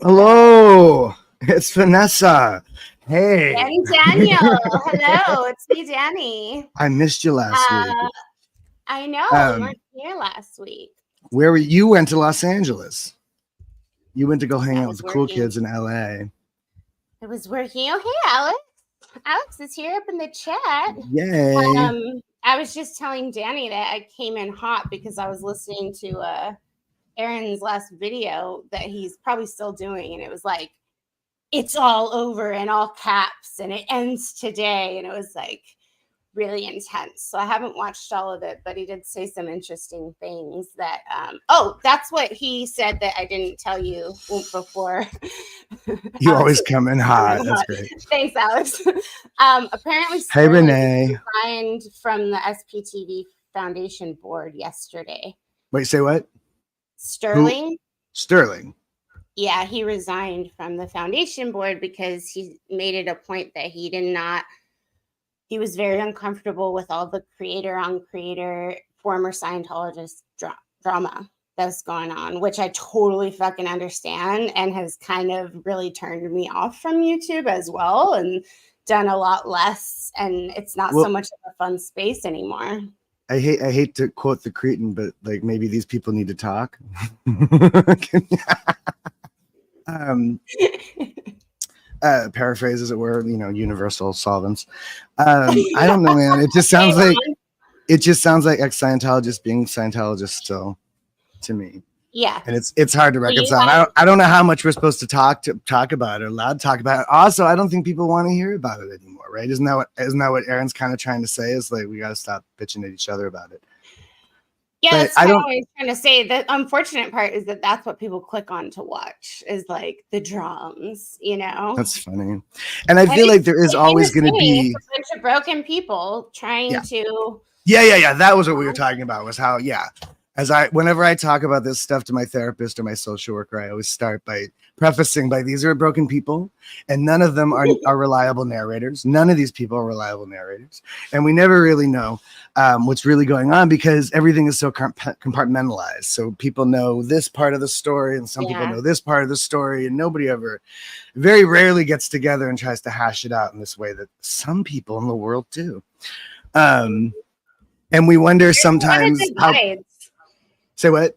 Hello, it's Vanessa. Hey, And Daniel, hello, it's me, Danny. I missed you last week. Uh, I know we Um, weren't here last week. where were you? Went to Los Angeles. You went to go hang I out with was the cool working. kids in LA. I was working. Oh, hey, Alex. Alex is here up in the chat. Yay! I was just telling Danny that I came in hot because I was listening to Aaron's last video that he's probably still doing, and it was like, "It's all over" in all caps, and it ends today, and it was like really intense. So I haven't watched all of it, but he did say some interesting things that that's what he said that I didn't tell you before. You always come in hot. That's great. Thanks, Alex. Apparently Hey, Sterling Renee. resigned from the SPTV Foundation board yesterday. Wait, say what? Sterling? Who? Sterling. Yeah, he resigned from the foundation board because he made it a point that he was very uncomfortable with all the creator on creator former Scientologist drama that's going on, which I totally fucking understand and has kind of really turned me off from YouTube as well and done a lot less. And it's not so much of a fun space anymore. I hate to quote the cretin, but like maybe these people need to talk. Paraphrase, as it were, universal solvents. I don't know, man. It just sounds like ex-Scientologists being Scientologists still, to me. Yeah, and it's hard to reconcile. I don't know how much we're supposed to talk about it, or allowed to talk about it. Also, I don't think people want to hear about it anymore, right? Isn't that what Aaron's kind of trying to say? Is like we got to stop bitching at each other about it. Yeah, that's what I was trying to say. The unfortunate part is that that's what people click on to watch is like the drums, That's funny. And I feel like there is always going to be a bunch of broken people trying to. Yeah. That was what we were talking about, was how, whenever I talk about this stuff to my therapist or my social worker, I always start by prefacing by these are broken people and none of them are reliable narrators. None of these people are reliable narrators. And we never really know what's really going on because everything is so compartmentalized. So people know this part of the story and some people know this part of the story, and nobody very rarely gets together and tries to hash it out in this way that some people in the world do. And we wonder sometimes how. Say what?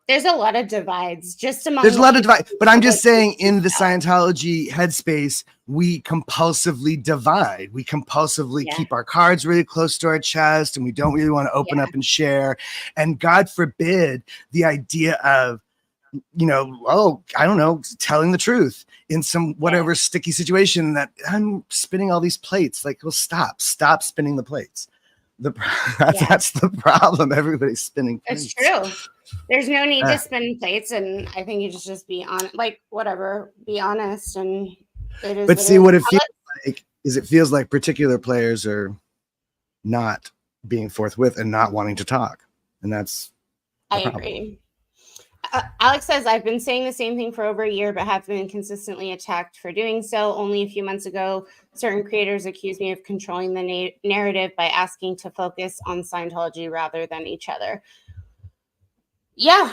There's a lot of divides just among. There's a lot of divides, but I'm just saying in the Scientology headspace, we compulsively divide. We compulsively keep our cards really close to our chest, and we don't really want to open up and share. And God forbid the idea of, I don't know, telling the truth in some whatever sticky situation that I'm spinning all these plates. Like, well, stop spinning the plates. That's the problem. Everybody's spinning plates. It's true. There's no need to spin plates, and I think you just be on be honest. And it is. But see, what it feels like is it feels like particular players are not being forthwith and not wanting to talk, and that's. I agree. Alex says, I've been saying the same thing for over a year, but have been consistently attacked for doing so. Only a few months ago, certain creators accused me of controlling the narrative by asking to focus on Scientology rather than each other. Yeah.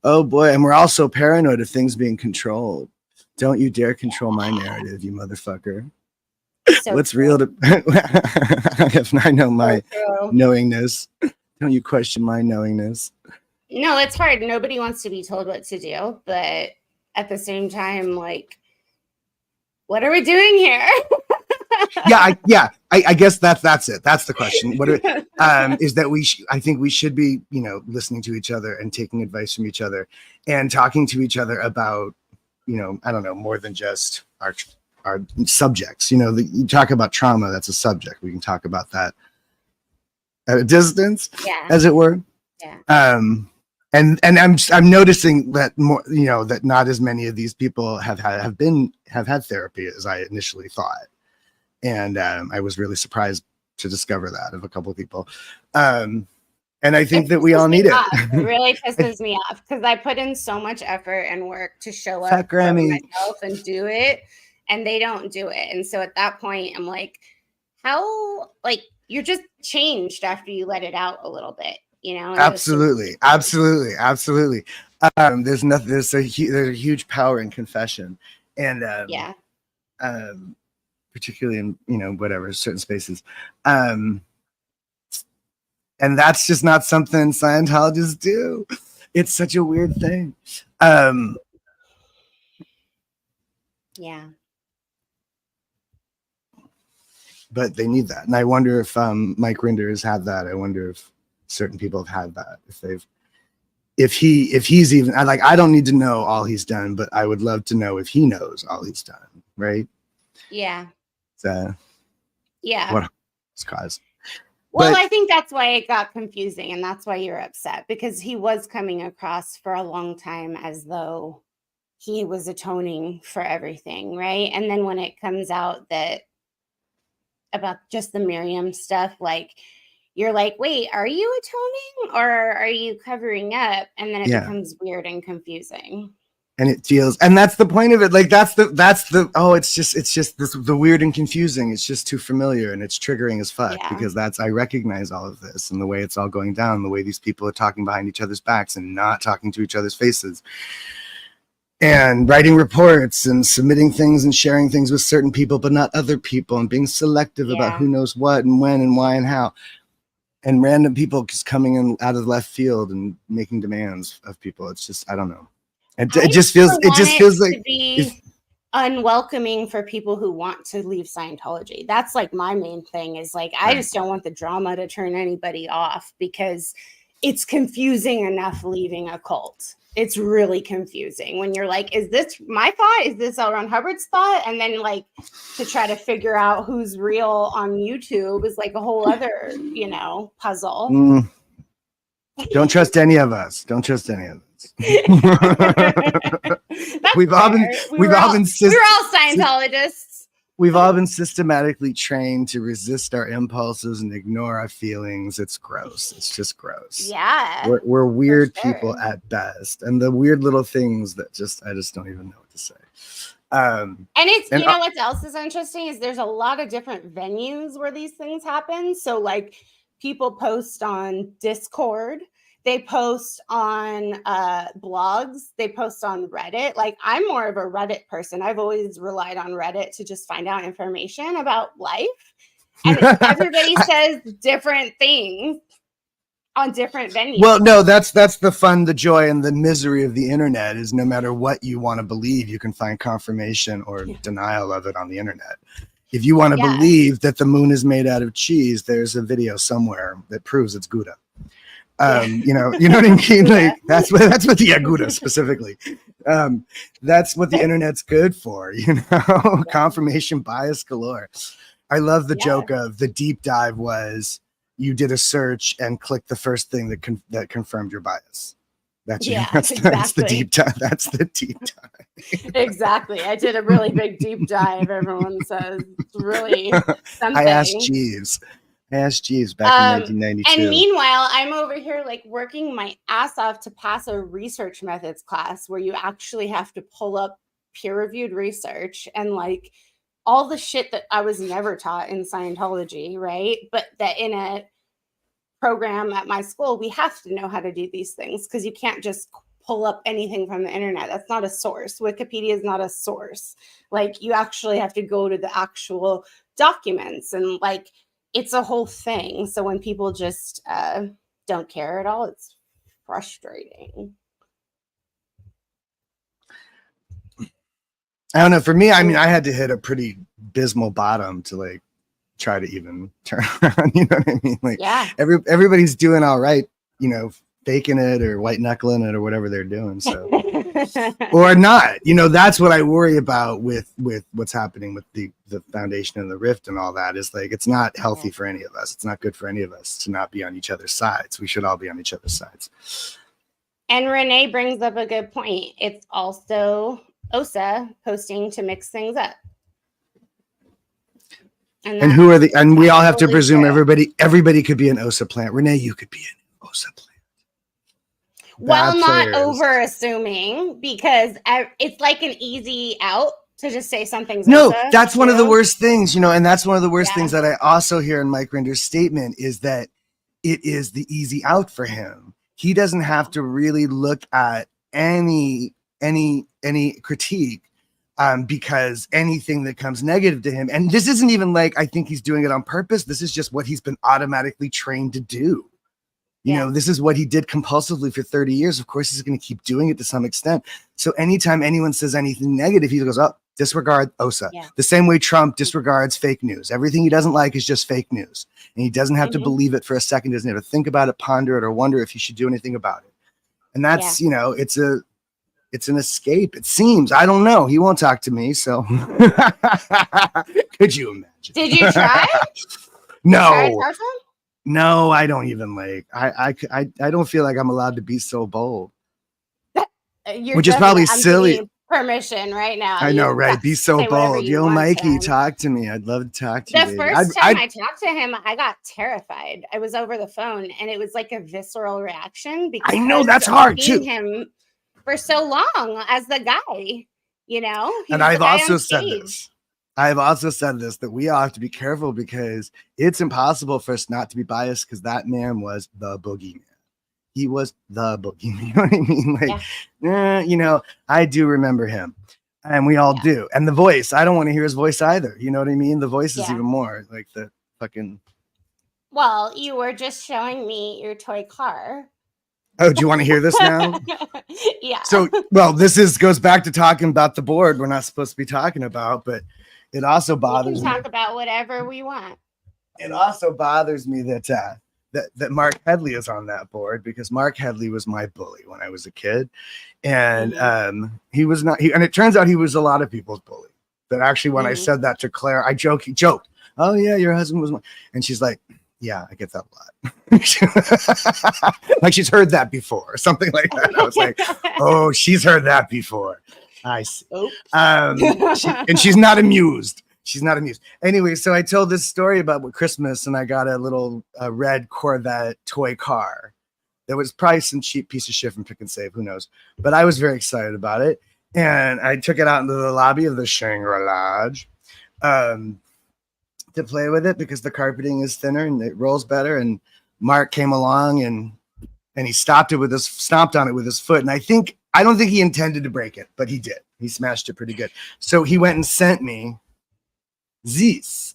Oh, boy. And we're all so paranoid of things being controlled. Don't you dare control my narrative, you motherfucker. What's real to... If I know my knowingness, don't you question my knowingness. No, it's hard. Nobody wants to be told what to do, but at the same time, like, what are we doing here? I guess that's it. That's the question. What is that I think we should be, listening to each other and taking advice from each other and talking to each other about, I don't know, more than just our subjects. You talk about trauma, that's a subject. We can talk about that at a distance, as it were. Yeah. And I'm noticing that more, that not as many of these people have had therapy as I initially thought, and I was really surprised to discover that of a couple of people, and I think that we all need it. It really pisses me off because I put in so much effort and work to show up for myself and do it, and they don't do it. And so at that point, I'm like, how? Like, you're just changed after you let it out a little bit. you know, and it was just, Absolutely, absolutely, absolutely. There's nothing. There's a huge power in confession, and yeah, particularly in whatever certain spaces, and that's just not something Scientologists do. It's such a weird thing. yeah. But they need that, and I wonder if Mike Rinder has had that. I wonder if certain people have had that. If he's even like, I don't need to know all he's done, but I would love to know if he knows all he's done. Right? Yeah. So, Yeah. what it's caused. Well, But I think that's why it got confusing, and that's why you're upset, because he was coming across for a long time as though he was atoning for everything, right? And then when it comes out that about just the Miriam stuff, like, you're like, wait, are you atoning or are you covering up? And then it yeah, becomes weird and confusing. and it feels, and that's the point of it. Like that's the oh, it's just this, the weird and confusing. It's just too familiar, and it's triggering as fuck, Yeah. because I recognize all of this and the way it's all going down, the way these people are talking behind each other's backs and not talking to each other's faces, and writing reports and submitting things and sharing things with certain people but not other people, and being selective about who knows what and when and why and how, and random people just coming in out of left field and making demands of people. It's just, I don't know. It just feels like to be unwelcoming for people who want to leave Scientology. That's like my main thing, is like, I just don't want the drama to turn anybody off, because it's confusing enough leaving a cult. It's really confusing when you're like, is this my thought? Is this L. Ron Hubbard's thought? And then like to try to figure out who's real on YouTube is like a whole other, puzzle. Don't trust any of us. Don't trust any of us. We're all Scientologists. We've all been systematically trained to resist our impulses and ignore our feelings. It's gross. It's just gross. Yeah. We're weird people at best. And the weird little things that I just don't even know what to say. And it's, what else is interesting is there's a lot of different venues where these things happen. So like people post on Discord, they post on blogs, they post on Reddit. Like, I'm more of a Reddit person. I've always relied on Reddit to just find out information about life. And everybody says different things on different venues. Well, no, that's the joy and the misery of the internet, is no matter what you want to believe, you can find confirmation or denial of it on the internet. If you want to believe that the moon is made out of cheese, there's a video somewhere that proves it's Gouda. You know what I mean? Like that's what the Gouda specifically. That's what the internet's good for, confirmation bias galore. I love the joke of the deep dive was you did a search and clicked the first thing that confirmed your bias. That's the deep dive. That's the deep dive. Exactly. I did a really big deep dive. Everyone says it's really something. I asked Jeeves back in 1992. And meanwhile, I'm over here like working my ass off to pass a research methods class where you actually have to pull up peer-reviewed research and like all the shit that I was never taught in Scientology, right? But that in a program at my school, we have to know how to do these things, because you can't just pull up anything from the internet. That's not a source. Wikipedia is not a source. Like, you actually have to go to the actual documents, and like it's a whole thing. So when people just don't care at all, it's frustrating. I don't know. For me, I mean, I had to hit a pretty abysmal bottom to like try to even turn around. You know what I mean? Like, everybody's doing all right, faking it or white knuckling it or whatever they're doing. So, or not. That's what I worry about with what's happening with the foundation and the rift and all that, is like, it's not healthy for any of us. It's not good for any of us to not be on each other's sides. We should all be on each other's sides. And Renee brings up a good point. It's also OSA posting to mix things up. And who are and we all have to presume everybody could be an OSA plant. Renee, you could be an OSA plant. Well, not over assuming, because it's like an easy out to just say something's no, that's one of the worst things, and that's one of the worst things that I also hear in Mike Rinder's statement, is that it is the easy out for him. He doesn't have to really look at any critique, because anything that comes negative to him, and this isn't even like I think he's doing it on purpose. This is just what he's been automatically trained to do. You know, this is what he did compulsively for 30 years. Of course, he's going to keep doing it to some extent. So anytime anyone says anything negative, he goes, oh, disregard OSA. Yeah. The same way Trump disregards fake news. Everything he doesn't like is just fake news. And he doesn't have to believe it for a second, doesn't have to think about it, ponder it, or wonder if he should do anything about it. And that's, you know, it's an escape. It seems. I don't know. He won't talk to me. So could you imagine? Did you try? No. No, I don't even like. I don't feel like I'm allowed to be so bold. Which is probably silly. Permission right now. I know, right? Be so bold. Yo, Mikey, talk to me. I'd love to talk to you. The first time I talked to him, I got terrified. I was over the phone, and it was like a visceral reaction because I know that's hard too. Him for so long as the guy, you know. And I've also said this. I've also said this, that we all have to be careful because it's impossible for us not to be biased, because that man was the boogeyman. He was the boogeyman. You know what I mean? Like, you know, I do remember him, and we all do. And the voice, I don't want to hear his voice either. You know what I mean? The voice is even more like the fucking. Well, you were just showing me your toy car. Oh, do you want to hear this now? Yeah. So, well, goes back to talking about the board we're not supposed to be talking about, but it also bothers me. We can talk about whatever we want. It also bothers me that that Mark Headley is on that board, because Mark Headley was my bully when I was a kid, and he was not. And it turns out he was a lot of people's bully. That actually, when I said that to Claire, he joked. Oh yeah, your husband was, and she's like, yeah, I get that a lot. Like she's heard that before, or something like that. I was like, oh, she's heard that before. I see. And she's not amused. She's not amused. Anyway, so I told this story about Christmas, and I got a little red Corvette toy car that was probably some cheap piece of shit from Pick and Save, who knows? But I was very excited about it, and I took it out into the lobby of the Shangri-La Lodge to play with it, because the carpeting is thinner and it rolls better. And Mark came along and he stomped on it with his foot, and I don't think he intended to break it, but he did. He smashed it pretty good. So he went and sent me this.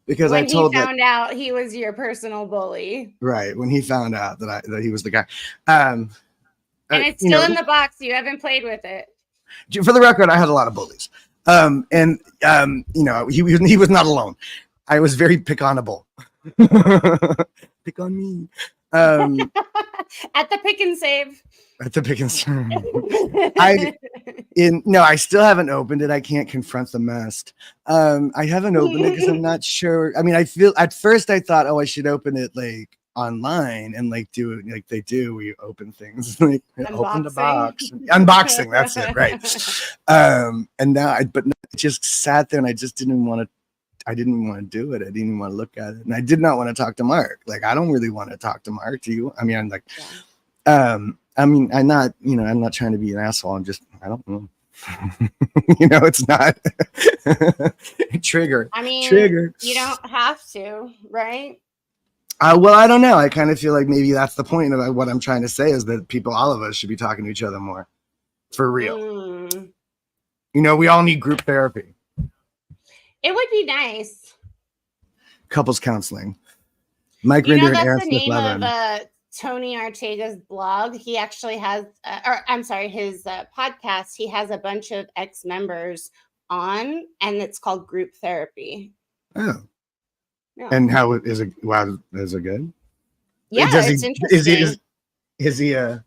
Because when I told he found out he was your personal bully. Right. When he found out that he was the guy. And it's still in the box. You haven't played with it. For the record, I had a lot of bullies. You know, he was not alone. I was very pick-onable. Pick on me. At the Pick and Save. At the Pick and Save. I still haven't opened it. I can't confront the mess. I haven't opened it because I'm not sure. I mean, at first I thought, I should open it like online and like do it like they do. We open things like open the box, unboxing. That's it, right? And now, but it just sat there, and I just didn't want to. I didn't want to do it. I didn't even want to look at it, and I did not want to talk to Mark. Like, I don't really want to talk to Mark. Do you? I mean, I'm like, I'm not. You know, I'm not trying to be an asshole. I'm just. I don't know. You know, it's not trigger. I mean, trigger. You don't have to, right? Well, I don't know. I kind of feel like maybe that's the point of what I'm trying to say, is that all of us should be talking to each other more, for real. You know, we all need group therapy. It would be nice. Couples counseling. Mike Rinder and Aaron Smith Levin. Of Tony Ortega's blog. He actually has, his podcast. He has a bunch of ex-members on, and it's called Group Therapy. Oh. Yeah. And how is it? Wow, is it good? Yeah, it's interesting. Is he? I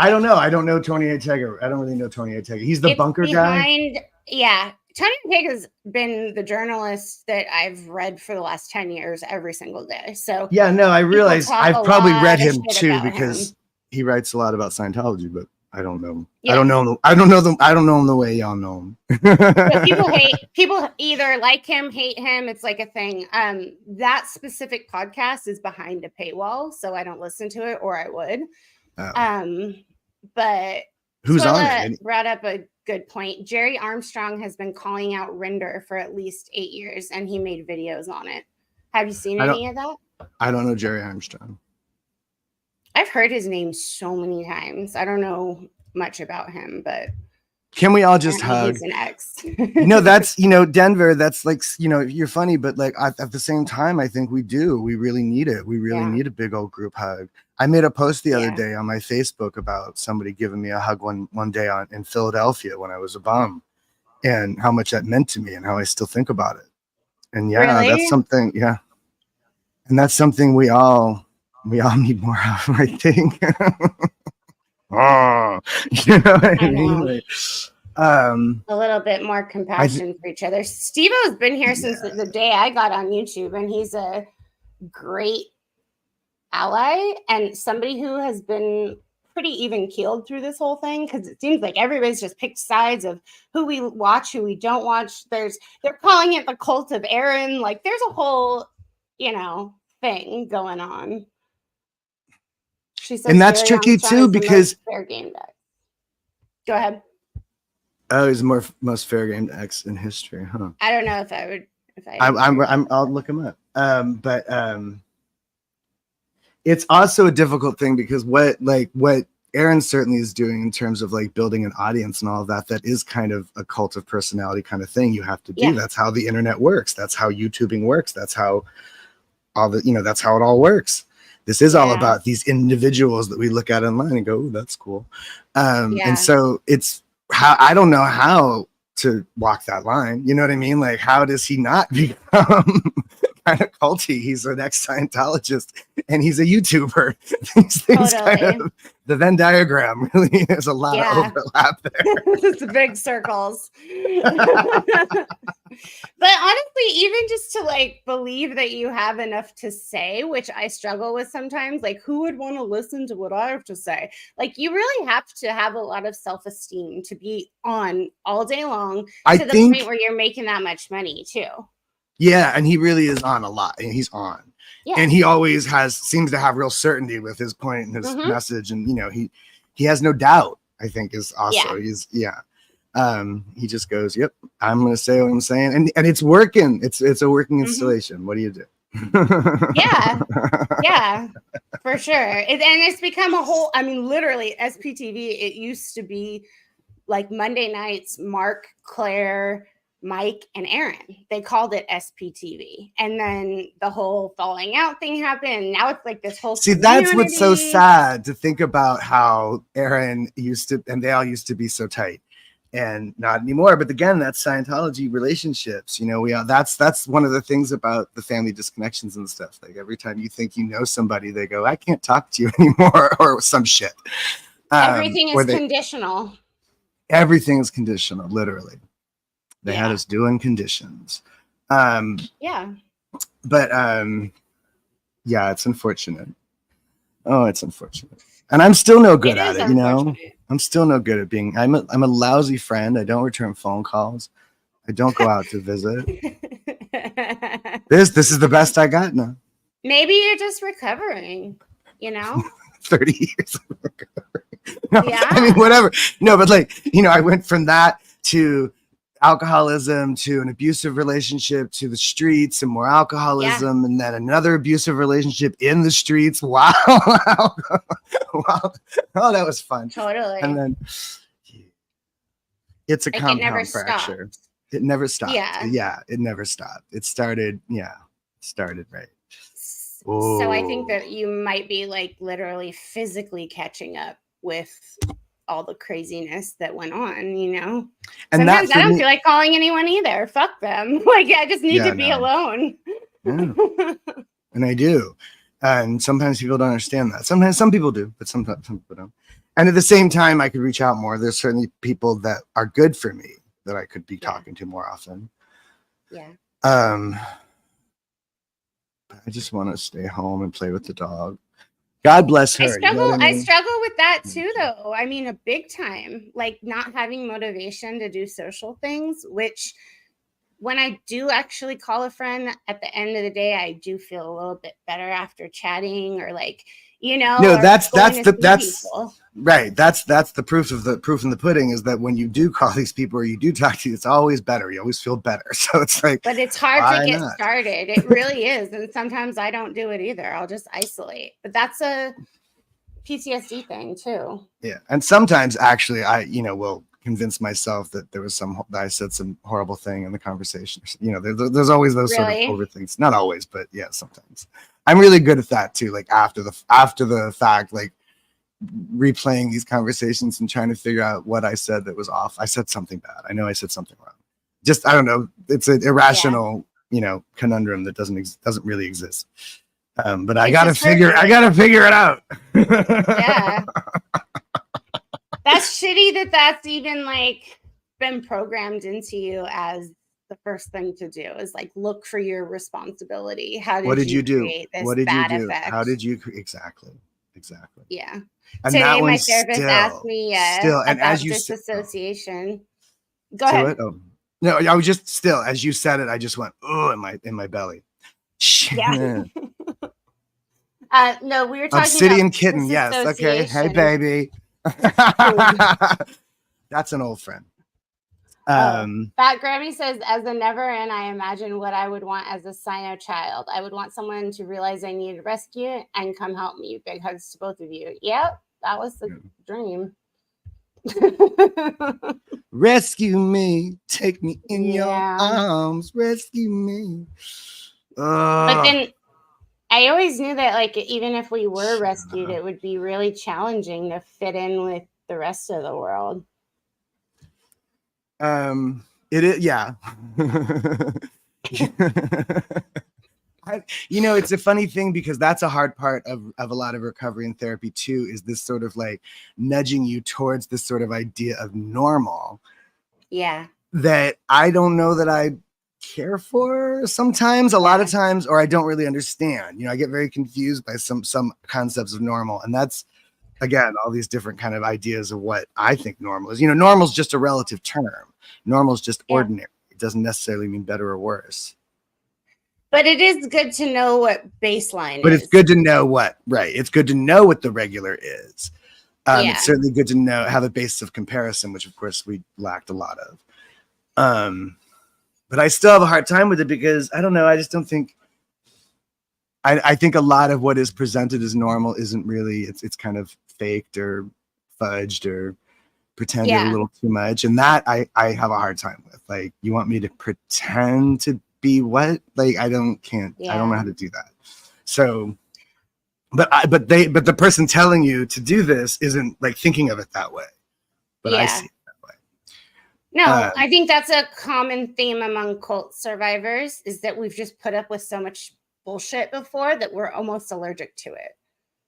don't know. I don't know Tony Ortega. I don't really know Tony Ortega. He's the bunker guy. Yeah, Tony Ortega's been the journalist that I've read for the last 10 years, every single day. So yeah, no, I realize I've probably read him too, because he writes a lot about Scientology, but I don't know. Yeah. I don't know him the way y'all know him. People either like him, hate him. It's like a thing. That specific podcast is behind a paywall, so I don't listen to it, or I would. Oh. But who's on it? Brought up a good point. Jerry Armstrong has been calling out Rinder for at least 8 years, and he made videos on it. Have you seen any of that? I don't know Jerry Armstrong. I've heard his name so many times. I don't know much about him, but Can we all just apparently hug? he's an ex. That's, Denver, that's like, you're funny, but like at the same time, I think we really need it. We really need a big old group hug. I made a post the other day on my Facebook about somebody giving me a hug one day in Philadelphia when I was a bum, and how much that meant to me and how I still think about it. And Really? that's something, and that's something we all need more of, I think. Oh, you know what I mean? Like, a little bit more compassion for each other. Steve-O's been here since the day I got on YouTube, and he's a great ally and somebody who has been pretty even keeled through this whole thing, because it seems like everybody's just picked sides of who we watch, who we don't watch. They're calling it the cult of Aaron. Like, there's a whole, thing going on. She says, and that's tricky too, because fair game deck. Go ahead. Oh, he's the most fair game ex in history, huh? I don't know if I would. I'll look him up. But it's also a difficult thing, because what Aaron certainly is doing in terms of like building an audience and all of that is kind of a cult of personality kind of thing you have to do. That's how the internet works. That's how YouTubing works. That's how that's how it all works. This is all about these individuals that we look at online and go, "Oh, that's cool." And so it's I don't know how to walk that line. You know what I mean? Like, how does he not become kind of culty? He's an ex-Scientologist and he's a YouTuber. These things kind of, the Venn diagram really has a lot of overlap there. It's big circles. But honestly, even just to like believe that you have enough to say, which I struggle with sometimes, like, who would want to listen to what I have to say? Like, you really have to have a lot of self-esteem to be on all day long to the point where you're making that much money too. Yeah, and he really is on a lot, and he's on. Yeah. And he always seems to have real certainty with his point and his message, and he has no doubt, I think, is also he just goes, "Yep, I'm gonna say what I'm saying," and it's working. It's a working installation. What do you do? Yeah, for sure. And it's become a whole, I mean, literally SPTV, it used to be like Monday nights, Mark, Claire, Mike, and Aaron. They called it SPTV. And then the whole falling out thing happened. And now it's like this whole that's what's so sad to think about, how Aaron used to, and they all used to be so tight. And not anymore. But again, that's Scientology relationships. That's one of the things about the family disconnections and stuff. Like, every time you think you know somebody, they go, "I can't talk to you anymore," or some shit. Everything is conditional. Everything is conditional, literally. They had us doing conditions. But it's unfortunate. Oh, it's unfortunate. And I'm still no good at it, I'm still no good at being, I'm a lousy friend. I don't return phone calls. I don't go out to visit. This is the best I got now. Maybe you're just recovering, 30 years of recovery. No, I mean, whatever. No, but like, I went from that to alcoholism, to an abusive relationship, to the streets, and more alcoholism, and then another abusive relationship in the streets. Wow. Wow. Oh, that was fun. Totally. And then it's a compound fracture. It never stopped. Yeah, it never stopped. It started right. So I think that you might be like literally physically catching up with all the craziness that went on, And sometimes I don't feel like calling anyone either. Fuck them. Like, I just need to be alone. Yeah. And I do. And sometimes people don't understand that. Sometimes some people do, but sometimes some people don't. And at the same time, I could reach out more. There's certainly people that are good for me that I could be talking to more often. Yeah. I just want to stay home and play with the dog. God bless her. I struggle with that too, though. I mean, a big time, like not having motivation to do social things, which when I do actually call a friend, at the end of the day, I do feel a little bit better after chatting, or like, No, or that's going to see people. right. That's the proof in the pudding is that when you do call these people or you do talk to you, it's always better. You always feel better. So it's like, But it's hard to why get not? started. It really is. And sometimes I don't do it either. I'll just isolate. But that's a PTSD thing too. Yeah, and sometimes actually I will convince myself that that I said some horrible thing in the conversation. There's always those sort of Really? over things. Not always, but yeah, sometimes. I'm really good at that too. Like after the fact, like replaying these conversations and trying to figure out what I said that was off. I said something bad. I know I said something wrong. Just I don't know. It's an irrational, conundrum that doesn't really exist. But I gotta figure it out. Yeah. That's shitty that's even like been programmed into you as the first thing to do is like look for your responsibility. What did you do? Create this What did you bad do? effect? How did you exactly? Yeah. And today that my therapist asked me and about as you disassociation. Go ahead. Oh. No, I was just still as you said it, I just went oh in my belly. Shit. Yeah. No, we were talking Obsidian about kitten. Yes. Okay. Hey, baby. That's an old friend. Fat Grammy says, as a never and I imagine what I would want as a Sino child. I would want someone to realize I needed rescue and come help me. Big hugs to both of you. Yep, that was the dream. Rescue me. Take me in your arms. Rescue me. But then I always knew that, like, even if we were rescued, it would be really challenging to fit in with the rest of the world. It is, yeah. It's a funny thing because that's a hard part of a lot of recovery and therapy too, is this sort of like nudging you towards this sort of idea of normal. Yeah. That I don't know that I care for sometimes, a lot of times, or I don't really understand. I get very confused by some concepts of normal, and that's again all these different kind of ideas of what I think normal is. Normal is just a relative term. Normal is just ordinary. It doesn't necessarily mean better or worse. But it is good to know what baseline but is. It's good to know it's good to know what the regular is. It's certainly good to know, have a basis of comparison, which of course we lacked a lot of. But I still have a hard time with it because I don't know. I just don't think. I think a lot of what is presented as normal isn't really. It's kind of faked or fudged or pretended a little too much, and that I have a hard time with. Like, you want me to pretend to be what? Like, I don't know how to do that. So, but the person telling you to do this isn't like thinking of it that way. But I see. No, I think that's a common theme among cult survivors is that we've just put up with so much bullshit before that we're almost allergic to it.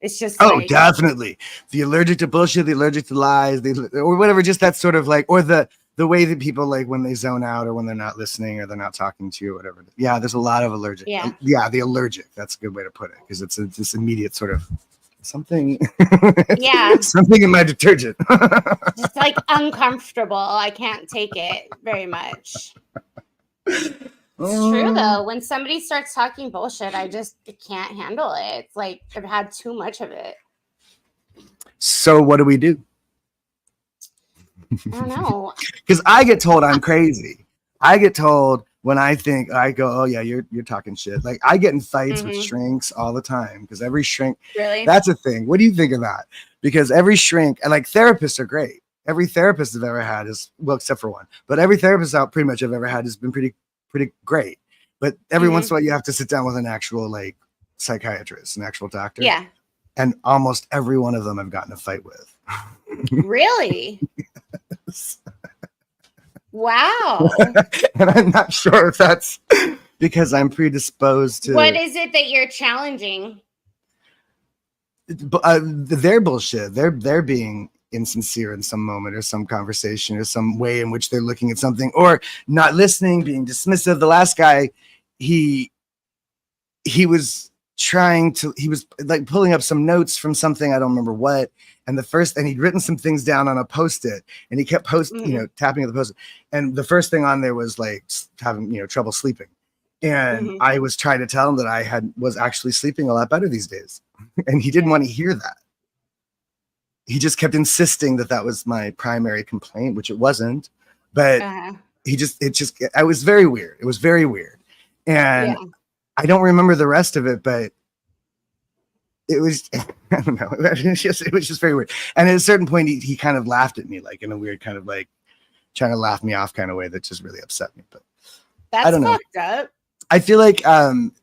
It's just definitely the allergic to bullshit, the allergic to lies, or whatever. Just that sort of like, or the way that people like when they zone out or when they're not listening or they're not talking to you or whatever. Yeah, there's a lot of allergic. Yeah, the allergic. That's a good way to put it because it's this immediate sort of. Something something in my detergent. Just like uncomfortable. I can't take it very much. It's true though. When somebody starts talking bullshit, I can't handle it. It's like I've had too much of it. So what do we do? I don't know. Because I get told I'm crazy. I get told when I go, oh yeah, you're talking shit. Like I get in fights with shrinks all the time because every shrink, that's a thing. What do you think of that? Because every shrink, and like therapists are great. Every therapist I've ever had except for one, but every therapist pretty much I've ever had has been pretty great. But every once in a while you have to sit down with an actual like psychiatrist, an actual doctor. Yeah. And almost every one of them I've gotten a fight with. Really? Yes. Wow. And I'm not sure if that's because I'm predisposed to. What is it that you're challenging? Their bullshit. They're being insincere in some moment or some conversation or some way in which they're looking at something or not listening, being dismissive. The last guy, he was he was like pulling up some notes from something, I don't remember what. And he'd written some things down on a Post-it, and he kept tapping at the Post-it. And the first thing on there was like having, trouble sleeping. And I was trying to tell him that I was actually sleeping a lot better these days. And he didn't want to hear that. He just kept insisting that was my primary complaint, which it wasn't. But I was very weird. It was very weird. And I don't remember the rest of it, but it was, I don't know. It was just very weird. And at a certain point, he kind of laughed at me, like in a weird kind of like trying to laugh me off kind of way that just really upset me. But that's I don't know. Fucked up. I feel like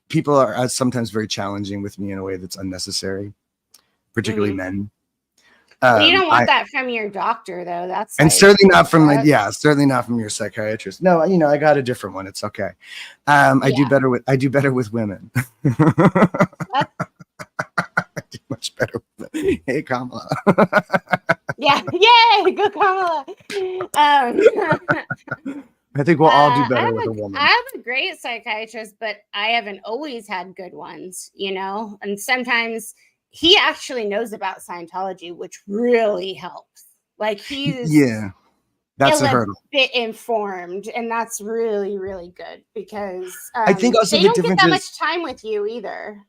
people are sometimes very challenging with me in a way that's unnecessary, particularly men. Well, you don't want that from your doctor, though. And certainly not from certainly not from your psychiatrist. No, I got a different one. It's okay. I do better with women. I do much better with them. Hey, Kamala. Yeah, yay, go Kamala. I think we'll all do better with a woman. I have a great psychiatrist, but I haven't always had good ones, and sometimes he actually knows about Scientology, which really helps. Like he's that's a hurdle. Bit informed, and that's really, really good because I think also they don't get that much time with you either.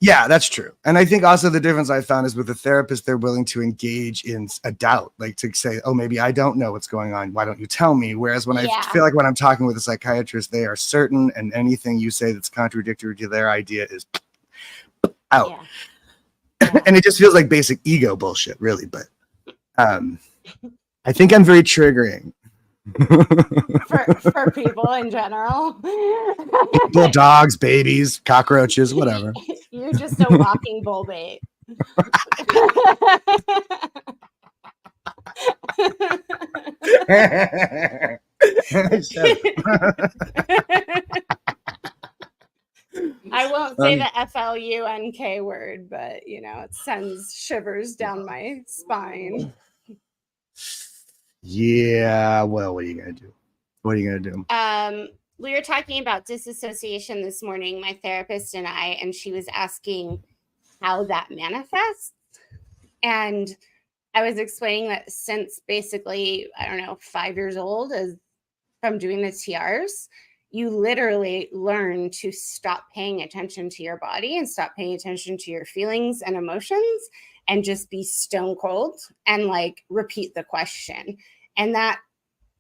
Yeah, that's true. And I think also the difference I found is with a therapist, they're willing to engage in a doubt, like to say, oh, maybe I don't know what's going on. Why don't you tell me? Whereas when I feel like when I'm talking with a psychiatrist, they are certain, and anything you say that's contradictory to their idea is out. Yeah. And it just feels like basic ego bullshit, really. But I think I'm very triggering for people in general. People, dogs, babies, cockroaches, whatever. You're just a walking bullbait. I won't say the FLUNK word, but it sends shivers down my spine. Yeah, well, what are you gonna do? We were talking about disassociation this morning, my therapist and I, and she was asking how that manifests. And I was explaining that since basically, 5 years old, from doing the TRs, you literally learn to stop paying attention to your body and stop paying attention to your feelings and emotions and just be stone cold and repeat the question. And that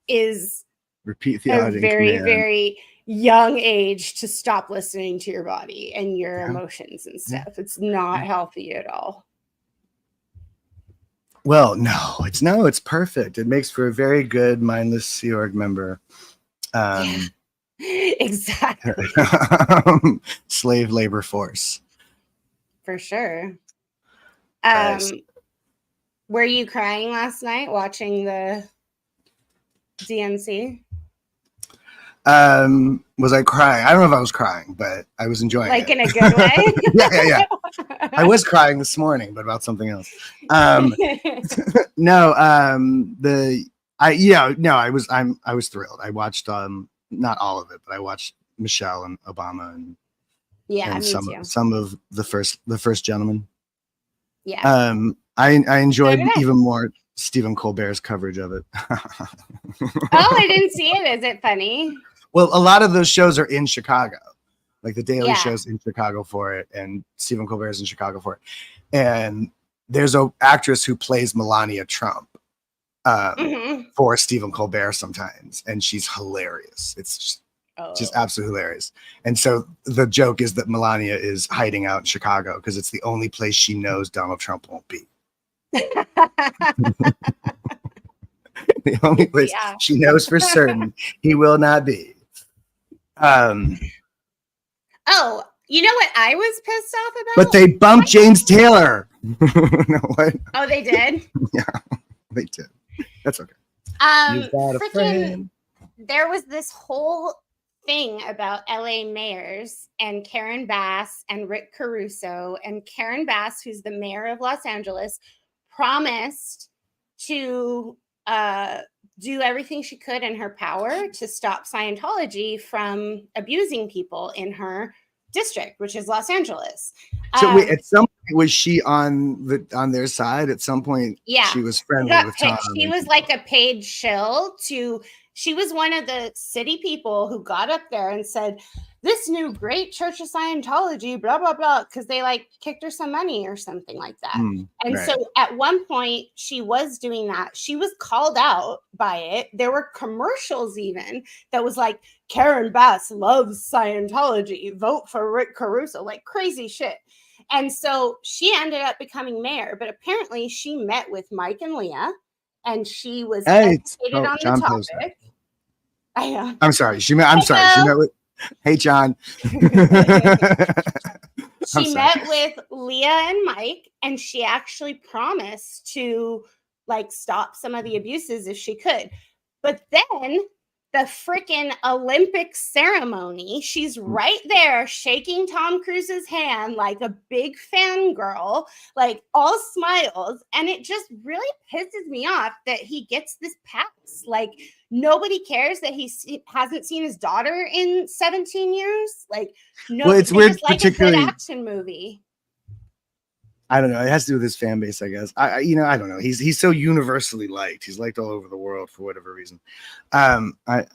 is a very, very young age to stop listening to your body and your emotions and stuff. It's not healthy at all. Well, it's perfect. It makes for a very good mindless Sea Org member. Exactly. Slave labor force. For sure. Were you crying last night watching the DNC? Was I crying? I don't know if I was crying, but I was enjoying it. In a good way? Yeah. I was crying this morning, but about something else. I was thrilled. I watched not all of it, but I watched Michelle and Obama and some of the first gentleman. Yeah. I enjoyed even more Stephen Colbert's coverage of it. Oh, I didn't see it. Is it funny? Well, a lot of those shows are in Chicago, like the Daily Show's in Chicago for it, and Stephen Colbert's in Chicago for it. And there's an actress who plays Melania Trump for Stephen Colbert sometimes, and she's hilarious. It's just absolutely hilarious. And so the joke is that Melania is hiding out in Chicago because it's the only place she knows Donald Trump won't be. The only place she knows for certain he will not be. Oh, you know what I was pissed off about? But they bumped James Taylor. No, what? Oh, they did? Yeah, they did. That's okay. There was this whole thing about LA mayors and Karen Bass and Rick Caruso. And Karen Bass, who's the mayor of Los Angeles, promised to do everything she could in her power to stop Scientology from abusing people in her district, which is Los Angeles. So wait, at some point was she on their side? At some point, yeah, she was friendly with Tom. She was like a paid shill to. She was one of the city people who got up there and said, "This new great Church of Scientology, blah blah blah," because they like kicked her some money or something like that. And so at one point, she was doing that. She was called out by it. There were commercials even that was like, "Karen Bass loves Scientology. Vote for Rick Caruso," like crazy shit. And so she ended up becoming mayor, but apparently she met with Mike and Leah, and she was educated on the topic. I'm sorry. She met with. Hey, John. She met with Leah and Mike, and she actually promised to like stop some of the abuses if she could. But then the freaking Olympic ceremony, she's right there shaking Tom Cruise's hand like a big fangirl, like all smiles. And it just really pisses me off that he gets this pass. Like nobody cares that he hasn't seen his daughter in 17 years. Like, no, well, it's weird, like particularly a good action movie. I don't know. It has to do with his fan base, I guess. I don't know. He's so universally liked. He's liked all over the world for whatever reason. And I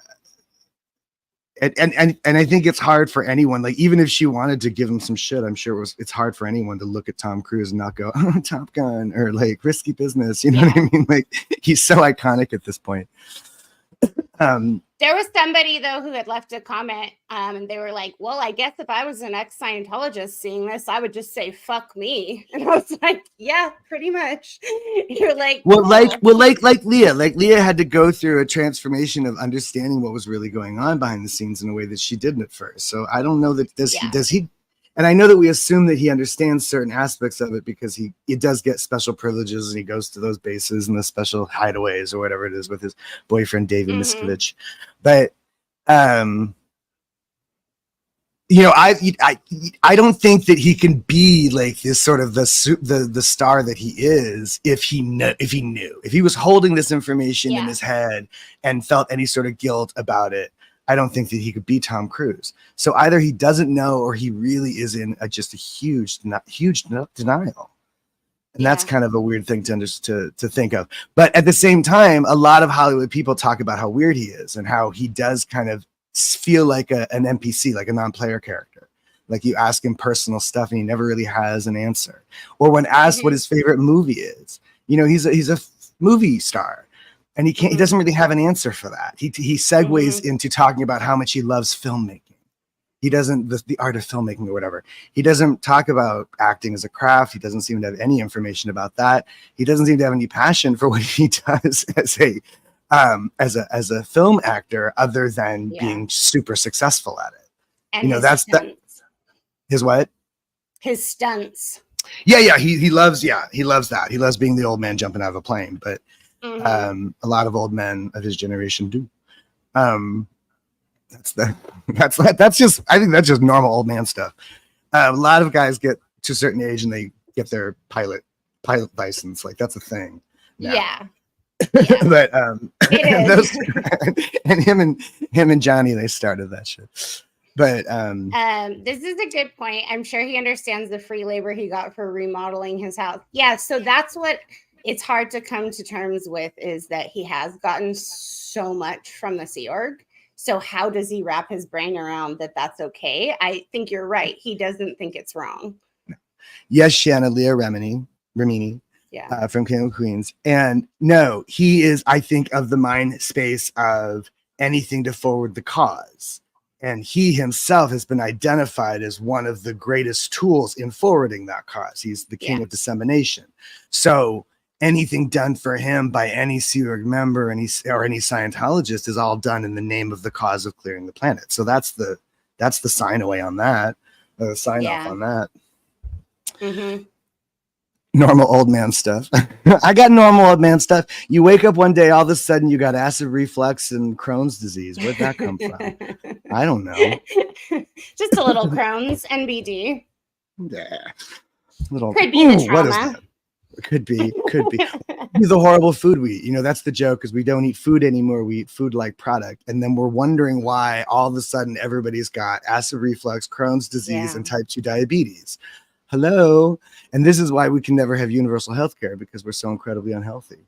think it's hard for anyone. Like even if she wanted to give him some shit, I'm sure it's hard for anyone to look at Tom Cruise and not go, "Oh, Top Gun," or like Risky Business. You know what I mean? Like he's so iconic at this point. There was somebody though who had left a comment, and they were like, "Well, I guess if I was an ex-Scientologist seeing this, I would just say fuck me." And I was like, "Yeah, pretty much." You're like, well, like Leah. Like Leah had to go through a transformation of understanding what was really going on behind the scenes in a way that she didn't at first. So I don't know that does he. And I know that we assume that he understands certain aspects of it because he does get special privileges and he goes to those bases and the special hideaways or whatever it is with his boyfriend, David Miscavige. But, you know, I don't think that he can be like this sort of the star that he is if he knew, if he was holding this information in his head and felt any sort of guilt about it. I don't think that he could be Tom Cruise. So either he doesn't know or he really is in just a huge denial. And that's kind of a weird thing to think of. But at the same time, a lot of Hollywood people talk about how weird he is and how he does kind of feel like an NPC, like a non-player character. Like you ask him personal stuff and he never really has an answer. Or when asked what his favorite movie is, you know, he's a movie star. And he doesn't really have an answer for that. He segues into talking about how much he loves filmmaking. He doesn't, the art of filmmaking or whatever. He doesn't talk about acting as a craft. He doesn't seem to have any information about that. He doesn't seem to have any passion for what he does as a film actor, other than being super successful at it. And you know, that's stunts. His what? His stunts. Yeah. He loves that. He loves being the old man jumping out of a plane, but a lot of old men of his generation do. That's just, I think that's just normal old man stuff. A lot of guys get to a certain age and they get their pilot license. Like that's a thing now. Yeah. But it is. and him and Johnny, they started that shit. But this is a good point. I'm sure he understands the free labor he got for remodeling his house. Yeah, so that's what it's hard to come to terms with, is that he has gotten so much from the Sea Org. So how does he wrap his brain around that that's okay? I think you're right. He doesn't think it's wrong. Yes, Shanna, Leah Remini, from King of Queens. And no, he is, I think, of the mind space of anything to forward the cause. And he himself has been identified as one of the greatest tools in forwarding that cause. He's the king of dissemination. So anything done for him by any Sea Org member or any Scientologist is all done in the name of the cause of clearing the planet. So that's the sign away on that, sign off on that. Normal old man stuff. I got normal old man stuff. You wake up one day, all of a sudden you got acid reflux and Crohn's disease. Where'd that come from? I don't know. Just a little Crohn's, NBD. Yeah. Little, could be the trauma. What is that? Could be. you the horrible food we eat. You know, that's the joke, is we don't eat food anymore. We eat food like product. And then we're wondering why all of a sudden everybody's got acid reflux, Crohn's disease, and type 2 diabetes. Hello. And this is why we can never have universal health care, because we're so incredibly unhealthy.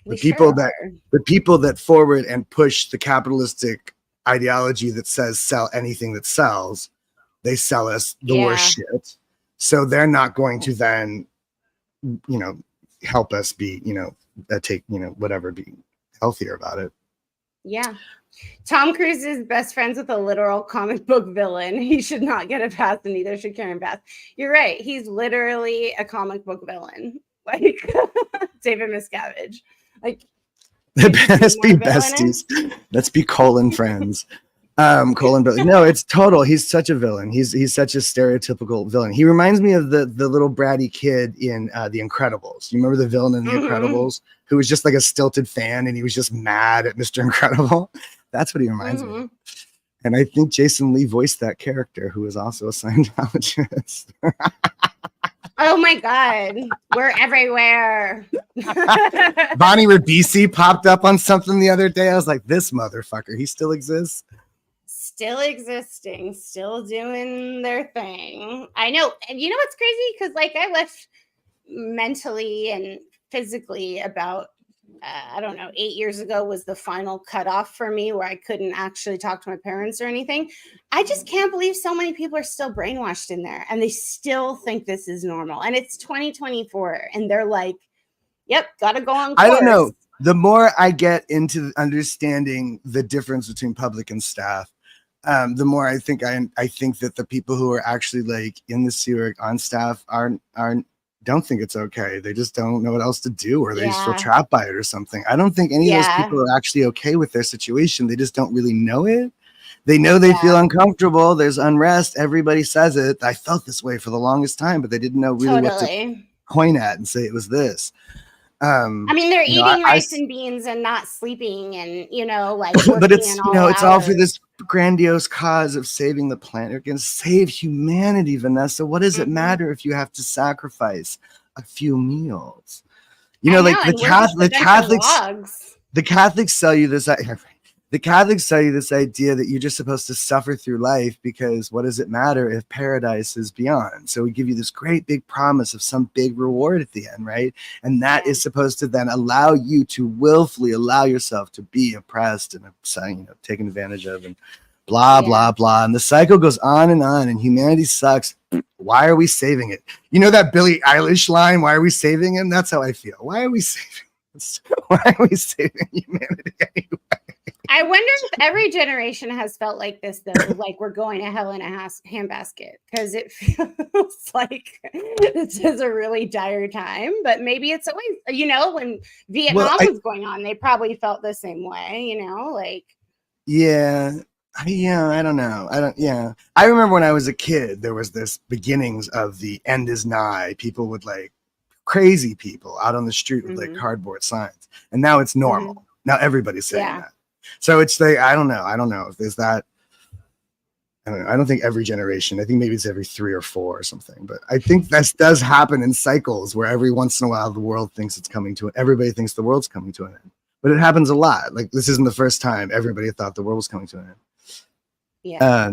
The people that forward and push the capitalistic ideology that says sell anything that sells, they sell us the worst shit. So they're not going to then, you know, help us be, you know, take, you know, whatever, be healthier about it. Yeah. Tom Cruise is best friends with a literal comic book villain. He should not get a pass, and neither should Karen Bass. You're right. He's literally a comic book villain, like David Miscavige. Like, let's be besties. Let's be colon friends. Colon Billy. No, it's total. He's such a villain. He's such a stereotypical villain. He reminds me of the little bratty kid in The Incredibles. You remember the villain in The Incredibles, who was just like a stilted fan, and he was just mad at Mr. Incredible? That's what he reminds me of. And I think Jason Lee voiced that character, who is also a Scientologist. Oh my God, we're everywhere. Bonnie Ribisi popped up on something the other day. I was like, this motherfucker, he still exists? Still existing, still doing their thing. I know. And you know what's crazy? Because like I left mentally and physically about, I don't know, 8 years ago was the final cutoff for me where I couldn't actually talk to my parents or anything. I just can't believe so many people are still brainwashed in there and they still think this is normal. And it's 2024 and they're like, yep, gotta go on course. I don't know. The more I get into understanding the difference between public and staff, the more I think that the people who are actually like in the sewer on staff don't think it's okay. They just don't know what else to do, or they just feel trapped by it or something. I don't think any of those people are actually okay with their situation. They just don't really know it. They know they feel uncomfortable. There's unrest. Everybody says it. I felt this way for the longest time, but they didn't know really what to point at and say it was this. I mean, they're eating rice and beans and not sleeping, and you know, like. But it's it's all for this grandiose cause of saving the planet. You're going to save humanity, Vanessa. What does it matter if you have to sacrifice a few meals? You know, like the Catholics sell you this. The Catholics tell you this idea that you're just supposed to suffer through life because what does it matter if paradise is beyond? So we give you this great big promise of some big reward at the end, right? And that is supposed to then allow you to willfully allow yourself to be oppressed and taken advantage of and blah, blah, blah. And the cycle goes on, and humanity sucks. Why are we saving it? You know that Billie Eilish line, why are we saving him? That's how I feel. Why are we saving humanity anyway? I wonder if every generation has felt like this, though, like we're going to hell in a handbasket, because it feels like this is a really dire time. But maybe it's always, when Vietnam was going on, they probably felt the same way, like. Yeah, I don't know. I remember when I was a kid, there was this beginnings of the end is nigh. People would crazy people out on the street with cardboard signs. And now it's normal. Now everybody's saying that. So it's I don't know if there's that. I don't think every generation. I think maybe it's every 3 or 4 or something. But I think this does happen in cycles where every once in a while the world thinks it's coming to it. Everybody thinks the world's coming to an end. But it happens a lot. Like this isn't the first time everybody thought the world was coming to an end. Yeah.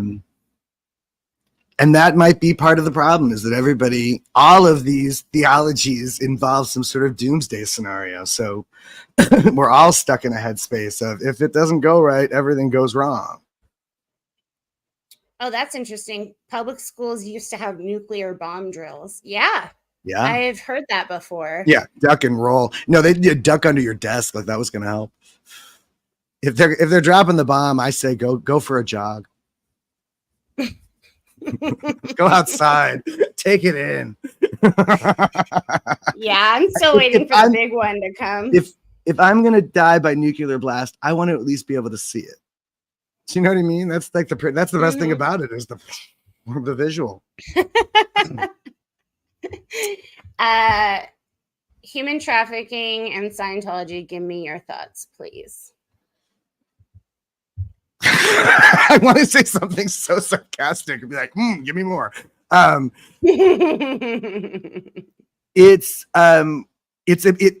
And that might be part of the problem, is that all of these theologies involve some sort of doomsday scenario. So we're all stuck in a headspace of if it doesn't go right, everything goes wrong. Oh, that's interesting. Public schools used to have nuclear bomb drills. Yeah. Yeah. I've heard that before. Yeah. Duck and roll. No, they duck under your desk. Like that was going to help. If they're dropping the bomb, I say go for a jog. Go outside, take it in. Yeah, I'm still waiting for the big one to come. If I'm gonna die by nuclear blast, I want to at least be able to see it. Do you know what I mean? That's that's the best thing about it, is the visual. Human trafficking and Scientology. Give me your thoughts, please. I want to say something so sarcastic and be like, give me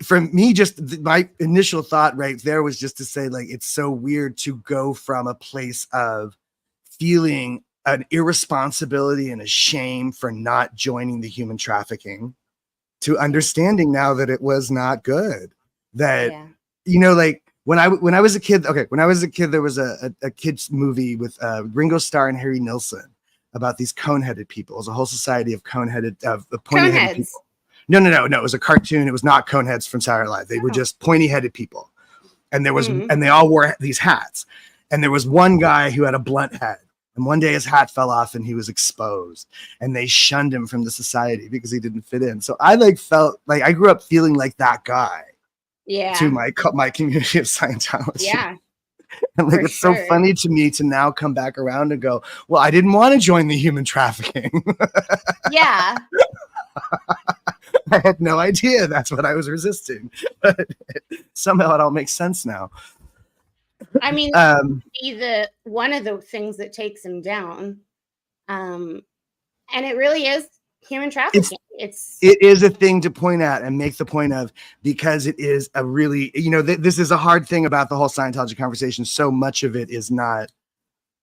for me, my initial thought right there was just to say, like, it's so weird to go from a place of feeling an irresponsibility and a shame for not joining the human trafficking to understanding now that it was not good. That, like when I was a kid, there was a kid's movie with Ringo Starr and Harry Nilsson about these cone-headed people. It was a whole society of pointy-headed people. No. It was a cartoon. It was not Coneheads from Saturday Night Live. They were just pointy-headed people, and and they all wore these hats. And there was one guy who had a blunt head. And one day his hat fell off and he was exposed, and they shunned him from the society because he didn't fit in. So I felt like I grew up feeling like that guy. Yeah. To my community of Scientology. Yeah. And it's so funny to me to now come back around and go, well, I didn't want to join the human trafficking. Yeah. I had no idea that's what I was resisting. But somehow it all makes sense now. I mean, one of the things that takes him down, and it really is human trafficking. It is a thing to point at and make the point of, because it is a really, this is a hard thing about the whole Scientology conversation. So much of it is not,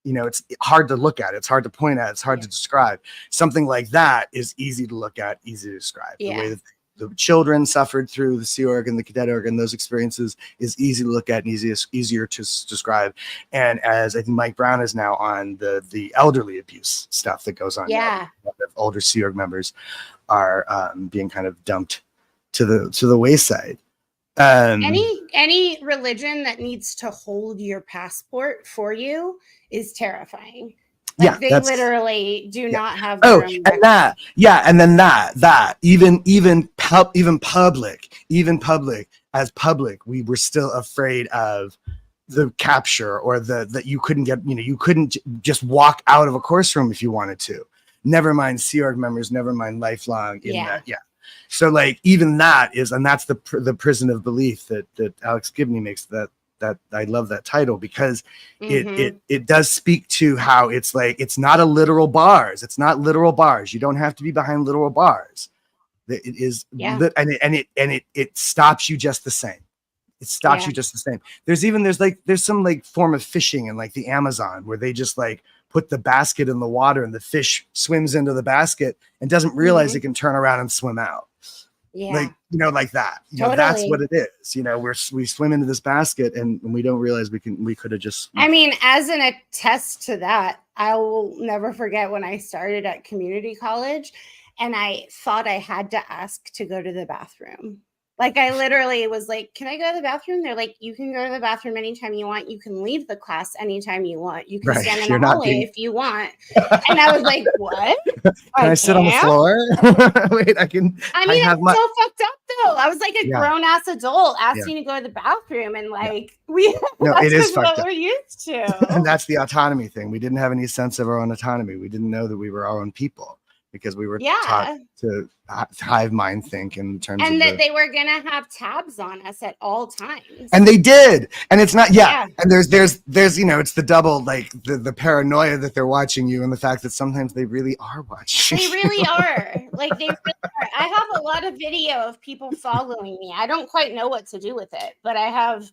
it's hard to look at. It's hard to point at. It's hard to describe. Something like that is easy to look at, easy to describe. Yeah. The way that the children suffered through the Sea Org and the Cadet Org and those experiences is easy to look at and easier to describe. And as I think Mike Brown is now on the elderly abuse stuff that goes on. Yeah. Older Sea Org members are being kind of dumped to the wayside. Any religion that needs to hold your passport for you is terrifying. Like they literally do not have their own and that, and then that even public, as public, we were still afraid of the capture, or that you couldn't get, you couldn't just walk out of a course room if you wanted to. Never mind Sea Org members, never mind lifelong in that. Yeah. So even that is, and that's the prison of belief that Alex Gibney makes, that I love that title, because it does speak to how it's it's not a literal bars. It's not literal bars. You don't have to be behind literal bars. It is, and it stops you just the same. It stops you just the same. There's some form of fishing in the Amazon where they just put the basket in the water and the fish swims into the basket and doesn't realize it can turn around and swim out. Yeah. Like that. Totally. That's what it is. We swim into this basket and we don't realize we could have just. I mean, as an attest to that, I will never forget when I started at community college and I thought I had to ask to go to the bathroom. I literally was like, can I go to the bathroom? They're like, you can go to the bathroom anytime you want. You can leave the class anytime you want. You can stand in the hallway if you want. And I was like, what? Can I sit on the floor? Wait, I can. I mean, it's so fucked up though. I was like a grown ass adult asking to go to the bathroom, and it is fucked up. We're used to. And that's the autonomy thing. We didn't have any sense of our own autonomy. We didn't know that we were our own people, because we were taught to hive mind think in terms of that they were gonna have tabs on us at all times, and they did. And it's not and there's it's the double, the paranoia that they're watching you, and the fact that sometimes they really are watching. They really are. They really are. I have a lot of video of people following me. I don't quite know what to do with it, but I have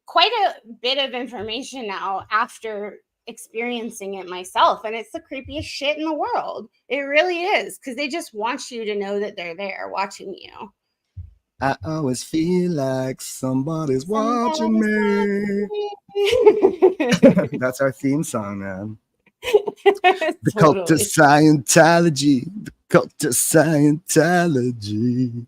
quite a bit of information now after experiencing it myself, and it's the creepiest shit in the world. It really is, because they just want you to know that they're there watching you. I always feel like somebody's watching me. That's our theme song, man. The cult of Scientology. The cult of Scientology.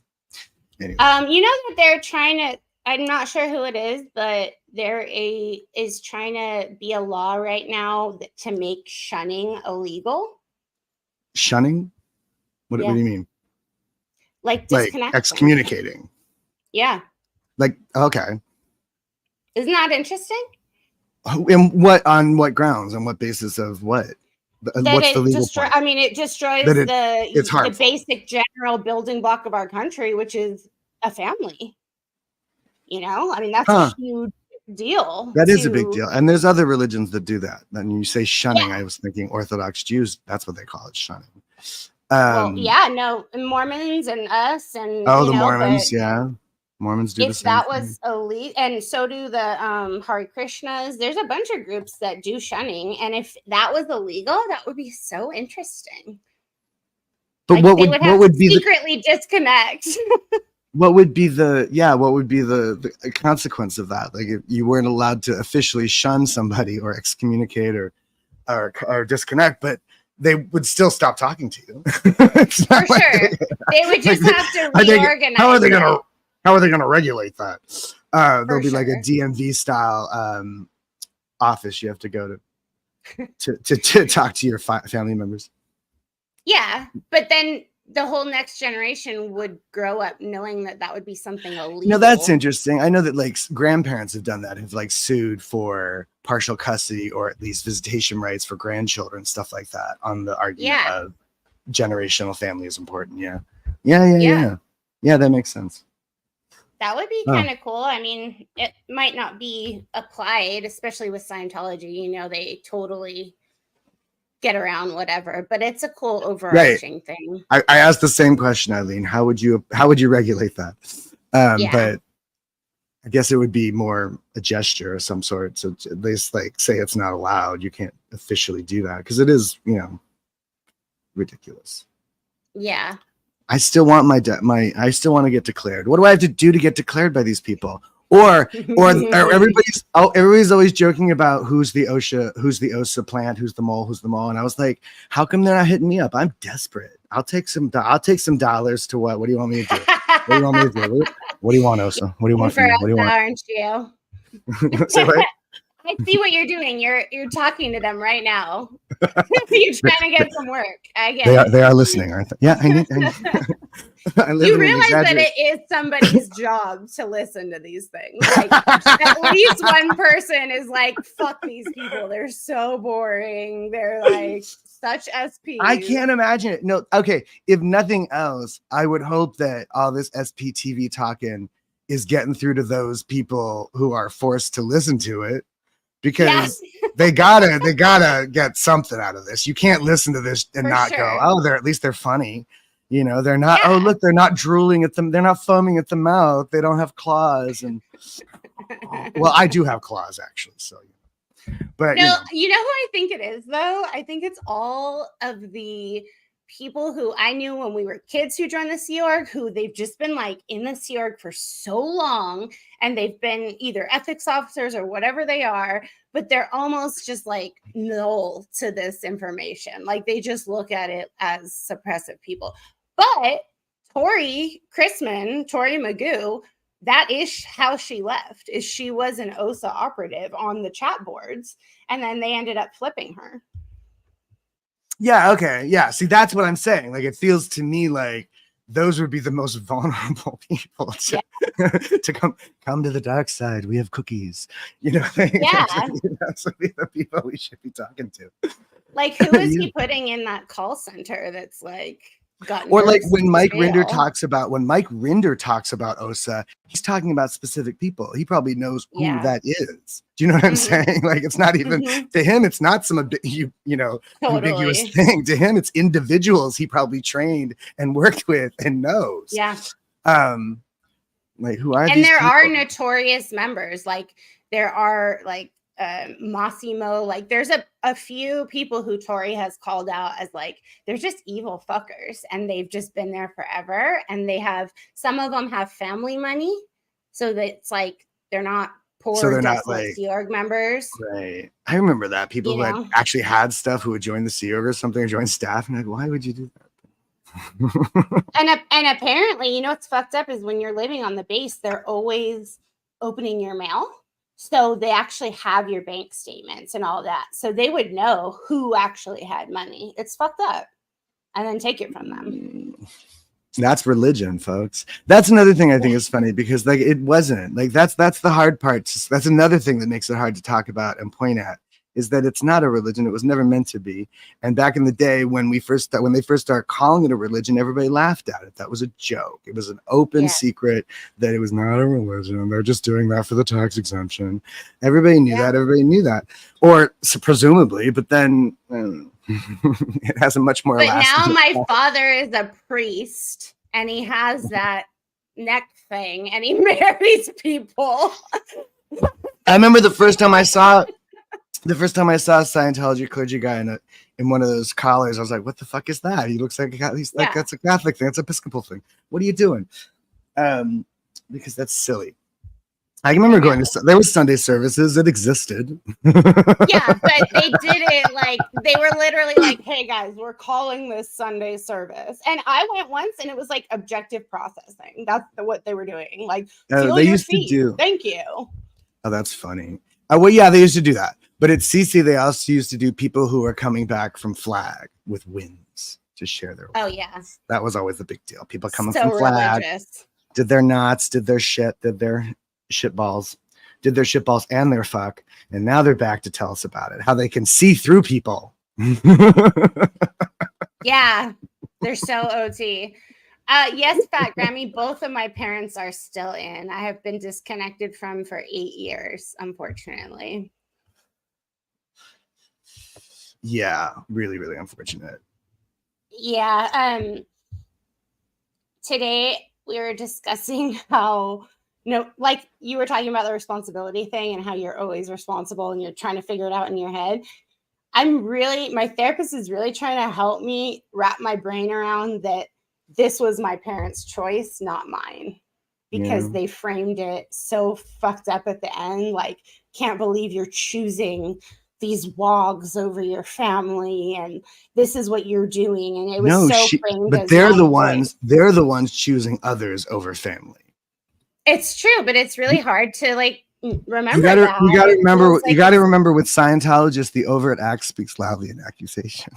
Anyway. That they're trying to, I'm not sure who it is, but there is trying to be a law right now to make shunning illegal. Shunning? What do you mean? Disconnect. Excommunicating. Yeah. Okay. Isn't that interesting? On what grounds? On what basis of what? What's the legal point? I mean, it destroys the basic general building block of our country, which is a family. I mean, that's a huge deal. That is a big deal. And there's other religions that do that. And you say shunning, I was thinking Orthodox Jews, that's what they call it, shunning. Well, Um, yeah, no, Mormons and us, and oh, you the know, but Mormons, yeah. Mormons do the if same that thing. was elite, and so do the Hare Krishnas. There's a bunch of groups that do shunning, and if that was illegal, that would be so interesting. But Like they would what have to would be the secretly disconnect. what would be the yeah what would be the consequence of that? Like if you weren't allowed to officially shun somebody or excommunicate or disconnect, but they would still stop talking to you. It's For not like sure. They would like just have to I think how are reorganize they gonna it. regulate that? There'll For be like a sure. DMV style office you have to go to talk to your family members. Yeah, but then the whole next generation would grow up knowing that that would be something illegal. That's interesting. I know that like grandparents have done that, have like sued for partial custody or at least visitation rights for grandchildren, stuff like that, on the argument Yeah. of generational family is important. Yeah. Yeah. Yeah, that makes sense. That would be Oh. kind of cool. I mean, it might not be applied, especially with Scientology. You know, they totally get around whatever, but it's a cool overarching thing. I asked the same question, Eileen. How would you regulate that? Yeah. But I guess it would be more a gesture of some sort. So at least like say it's not allowed. You can't officially do that because it is, ridiculous. Yeah. I still want I still want to get declared. What do I have to do to get declared by these people? Or everybody's always joking about who's the OSA plant, who's the mole, and I was like, how come they're not hitting me up? I'm desperate. I'll take some dollars to what? What do you want me to do? What do you want me to do? What do you want, OSA? What do you want from me? What do you want? Aren't you? Say what? I see what you're doing. You're talking to them right now. You're trying to get some work. I get they are listening, aren't they? Yeah, I need you realize that it is somebody's job to listen to these things. Like at least one person is like, fuck these people. They're so boring. They're like such SP. I can't imagine it. No, okay. If nothing else, I would hope that all this SPTV talking is getting through to those people who are forced to listen to it, because they gotta get something out of this. You can't listen to this and not go, oh, they're funny. They're not, oh, look, they're not drooling at them. They're not foaming at the mouth. They don't have claws. And well, I do have claws actually. So, but no, you know who I think it is though? I think it's all of the people who I knew when we were kids who joined the Sea Org, who they've just been like in the Sea Org for so long, and they've been either ethics officers or whatever they are, but they're almost just like null to this information. Like they just look at it as suppressive people. But Tori Magoo, that is how she left, is she was an OSA operative on the chat boards, and then they ended up flipping her. Yeah, okay. Yeah. See, that's what I'm saying. Like it feels to me like those would be the most vulnerable people to come to the dark side. We have cookies. Yeah. Those would be the people we should be talking to. Like who is he putting in that call center that's like or like when Mike Rinder talks about OSA, he's talking about specific people. He probably knows who that is. Do you know what I'm saying? Like it's not even to him, it's not some ambiguous thing. To him, it's individuals he probably trained and worked with and knows. Yeah. Like who are and these there people? Are notorious members. Like there are like Massimo, like there's a few people who Tori has called out as like they're just evil fuckers, and they've just been there forever, and they have, some of them have family money, so that it's like they're not poor, so they're not like Sea Org members. Right. I remember that people who had actually had stuff who would join the Sea Org or something, or join staff, and like, why would you do that? and apparently, what's fucked up is when you're living on the base, they're always opening your mail. So they actually have your bank statements and all that. So they would know who actually had money. It's fucked up. And then take it from them. That's religion, folks. That's another thing I think is funny, because like it wasn't like that's the hard part. That's another thing that makes it hard to talk about and point at, is that it's not a religion. It was never meant to be. And back in the day when they first started calling it a religion, everybody laughed at it. That was a joke. It was an open secret that it was not a religion. They're just doing that for the tax exemption. Everybody knew that. Everybody knew that, or presumably. But then it has a much more. But now my father is a priest, and he has that neck thing, and he marries people. I remember the first time I saw a Scientology clergy guy in one of those collars. I was like, "What the fuck is that?" He looks like that's a Catholic thing. That's an Episcopal thing. What are you doing? Because that's silly. I remember going to there was Sunday services that existed. Yeah, but they did it like they were literally like, "Hey guys, we're calling this Sunday service," and I went once, and it was like objective processing. That's what they were doing. Like, feel they your used feet. to do. Thank you. Oh, that's funny. Well, yeah, they used to do that. But at CC, they also used to do people who are coming back from Flag with wins to share their. Oh yeah, that was always the big deal. People coming so from Flag, religious. did their knots, did their shit, did their shitballs and their fuck, and now they're back to tell us about it. How they can see through people. Yeah, they're so OT. Yes, Fat Grammy, both of my parents are still in. I have been disconnected from for 8 years, unfortunately. Yeah, really, really unfortunate. Yeah. Today we were discussing how, like you were talking about the responsibility thing and how you're always responsible and you're trying to figure it out in your head. My therapist is really trying to help me wrap my brain around that this was my parents' choice, not mine, because they framed it so fucked up at the end. Like, can't believe you're choosing these wogs over your family, and this is what you're doing. And it was framed. But they're the ones choosing others over family. It's true, but it's really hard to remember. You got to remember with Scientologists, the overt act speaks loudly in accusation.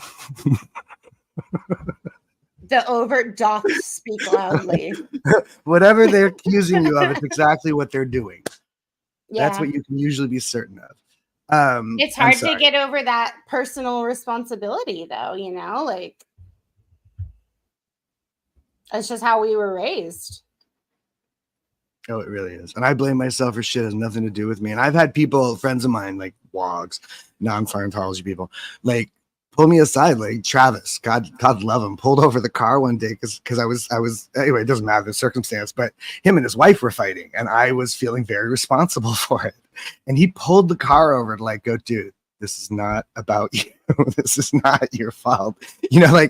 The overt doth speak loudly. Whatever they're accusing you of, it's exactly what they're doing. Yeah. That's what you can usually be certain of. It's hard to get over that personal responsibility, though, that's just how we were raised. Oh, it really is. And I blame myself for shit. It has nothing to do with me. And I've had friends of mine, like WOGs, non-Scientology people, pull me aside, like Travis, God love him, pulled over the car one day because I was anyway, it doesn't matter the circumstance, but him and his wife were fighting and I was feeling very responsible for it. And he pulled the car over to go, dude, this is not about you. This is not your fault. Wow.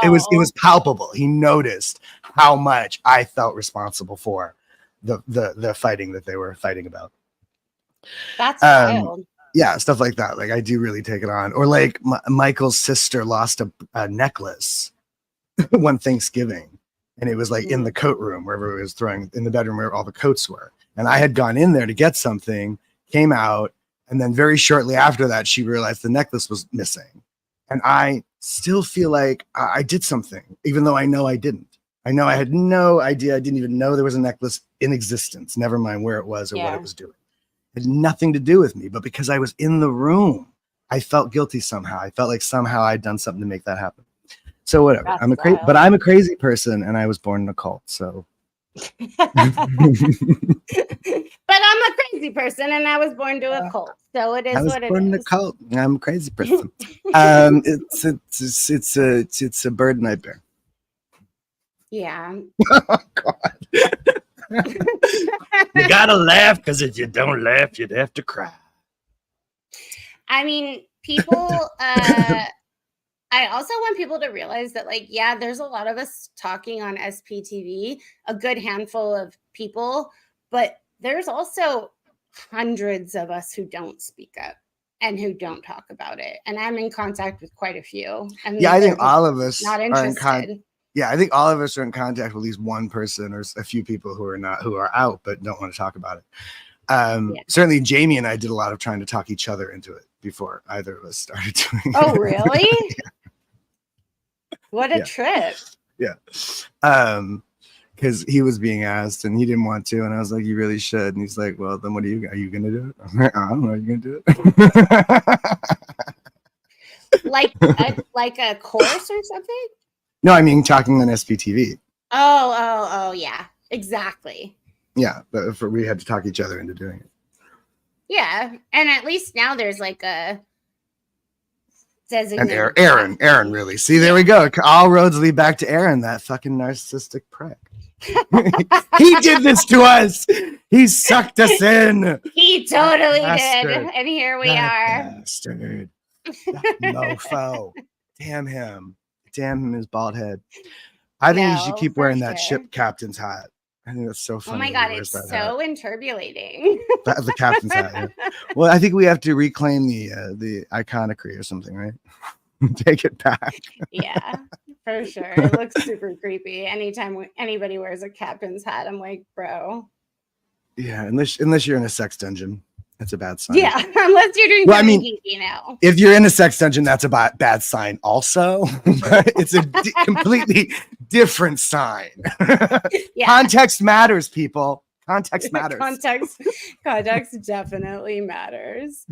It was palpable. He noticed how much I felt responsible for the fighting that they were fighting about. That's wild. Yeah, stuff like that. I do really take it on. Or Michael's sister lost a necklace one Thanksgiving, and it was in the coat room where everybody was throwing, in the bedroom where all the coats were. And I had gone in there to get something, came out, and then very shortly after that, she realized the necklace was missing. And I still feel like I did something, even though I know I didn't. I know I had no idea. I didn't even know there was a necklace in existence, never mind where it was or what it was doing. It had nothing to do with me, but because I was in the room, I felt guilty somehow. I felt like somehow I'd done something to make that happen. So whatever. But I'm a crazy person, and I was born in a cult. So, but I'm a crazy person, and I was born to a cult. So it is what it is. I was born in a cult. I'm a crazy person. It's a bird nightmare. Yeah. Oh God. You gotta laugh, because if you don't laugh, you'd have to cry. I mean, people, I also want people to realize that, there's a lot of us talking on SPTV, a good handful of people, but there's also hundreds of us who don't speak up and who don't talk about it. And I'm in contact with quite a few. I think all of us not interested. I think all of us are in contact with at least one person or a few people who are out but don't want to talk about it. Certainly Jamie and I did a lot of trying to talk each other into it before either of us started doing it. Oh, really? What a trip. Yeah. because he was being asked and he didn't want to, and I was like, "You really should." And he's like, "Well, then what are you gonna do it?" I'm like, "I don't know. Are you gonna do it?" like a course or something? No, I mean talking on SPTV. Oh, yeah, exactly. Yeah, but we had to talk each other into doing it. Yeah, and at least now there's like a And designated Aaron, really. See, there we go. All roads lead back to Aaron, that fucking narcissistic prick. He did this to us. He sucked us in. He totally Bastard. did, and here we are. Bastard. That mofo. Damn him, his bald head. I think you should keep wearing that ship captain's hat. I think that's so funny. Oh my god, it's so interpolating. The captain's hat. Yeah. Well, I think we have to reclaim the iconography or something, right? Take it back. Yeah, for sure. It looks super creepy. Anytime anybody wears a captain's hat, I'm like, bro. Yeah, unless you're in a sex dungeon, that's a bad sign. Yeah, unless you're doing something geeky now. If you're in a sex dungeon, that's a bad sign also. But it's a completely different sign. Yeah. Context matters, people. Context matters. Context definitely matters.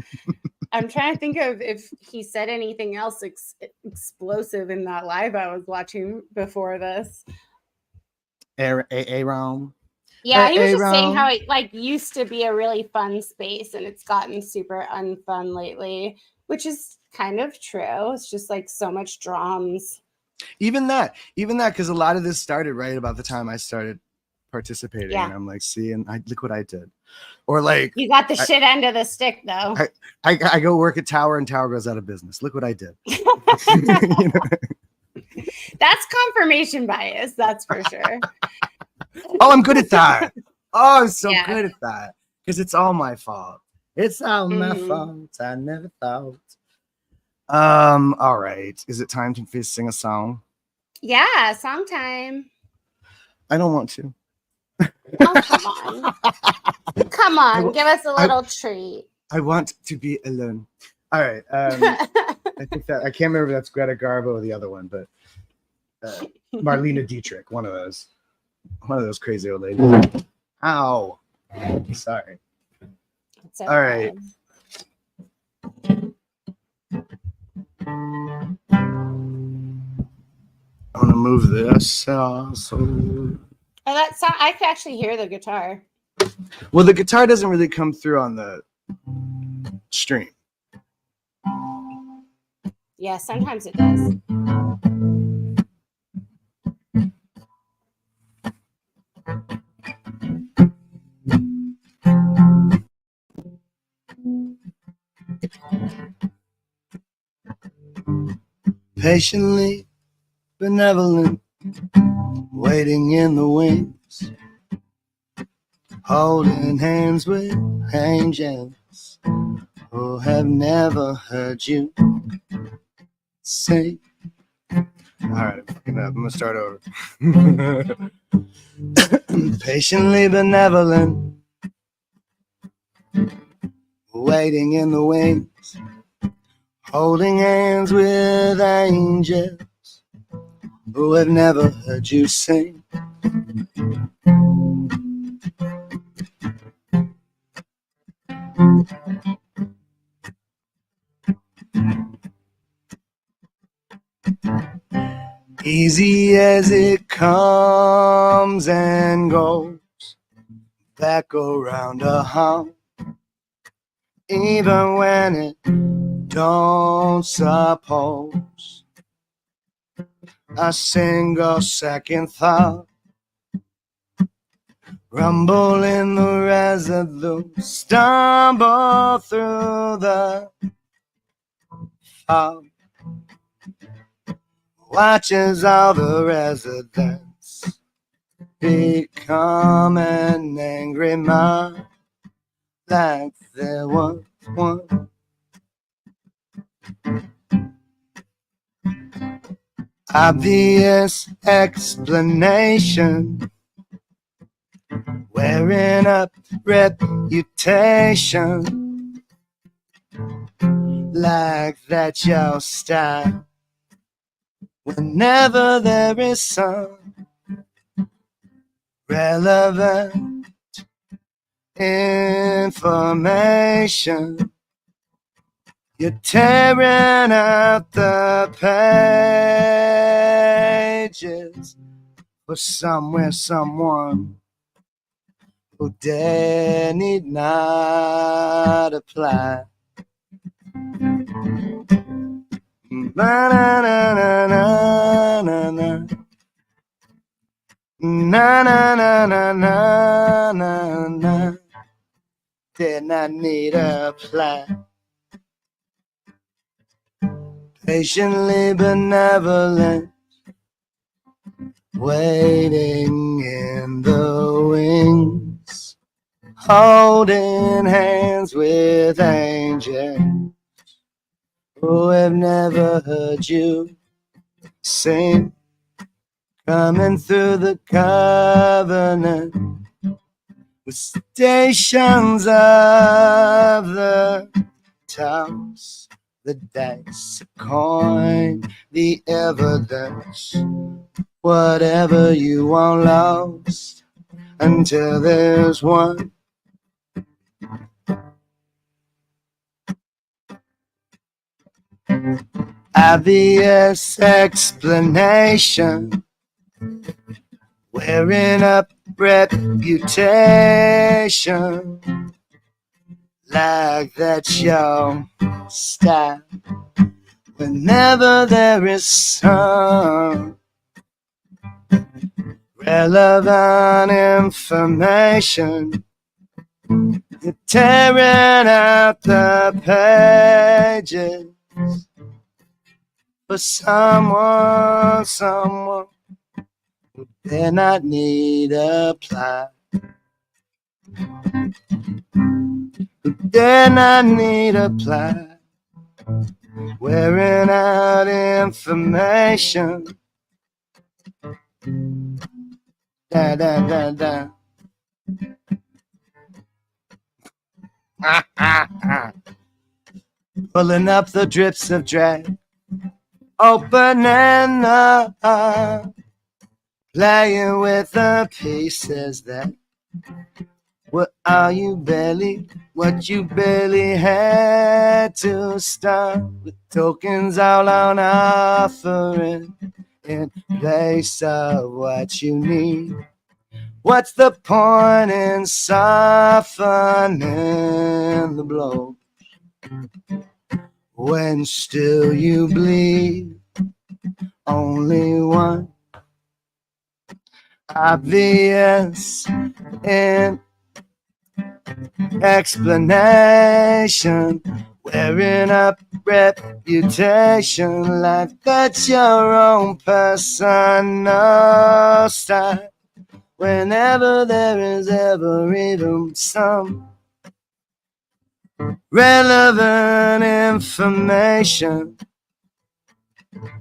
I'm trying to think of if he said anything else explosive in that live I was watching before this. Aaron. Yeah, he was just saying how it like used to be a really fun space and it's gotten super unfun lately, which is kind of true. It's just like so much drums. Even that, because a lot of this started right about the time I started participating. Yeah. And I'm like, see, and look what I did. Or like, you got the shit end of the stick though. I go work at Tower and Tower goes out of business. Look what I did. You know? That's confirmation bias, that's for sure. Oh, I'm good at that. Oh, I'm so good at that. Because it's all my fault. It's all my fault. I never thought. All right. Is it time to sing a song? Yeah, song time. I don't want to. Oh, come on. Come on, give us a little treat. I want to be alone. All right. I think that I can't remember if that's Greta Garbo or the other one, but Marlene Dietrich, one of those crazy old ladies. Ow. Sorry. Okay. All right. I want to move this. So that song, I could actually hear the guitar. Well, the guitar doesn't really come through on the stream. Yeah, sometimes it does. Patiently benevolent, waiting in the wings, holding hands with angels who have never heard you sing. All right, I'm gonna start over. Patiently benevolent, waiting in the wings, holding hands with angels who have never heard you sing. Easy as it comes and goes, back around a hump, even when it don't suppose a single second thought. Rumble in the residue, stumble through the fog. Watches all the residents become an angry mob, like there was one. Obvious explanation, wearing up reputation, like that's your style. Whenever there is sun, relevant information. You're tearing out the pages for somewhere, someone who dare need not apply. Na na na na na na na na na na na na na. Dare not need apply. Patiently benevolent, waiting in the wings, holding hands with angels who have never heard you sing, coming through the covenant with stations of the toss, the dice, a coin, the evidence, whatever you want lost until there's one. Obvious explanation, wearing up reputation, like that's your style. Whenever there is some relevant information, you're tearing out the pages for someone who dare not need apply, who dare not need apply, wearing out information. Da da da da. Pulling up the drips of drag, opening up, playing with the pieces that what you barely had to start, with tokens all on offering in place of what you need. What's the point in softening the blow when still you bleed? Only one obvious in explanation, wearing up reputation like that's your own personal style. Whenever there is ever even some relevant information,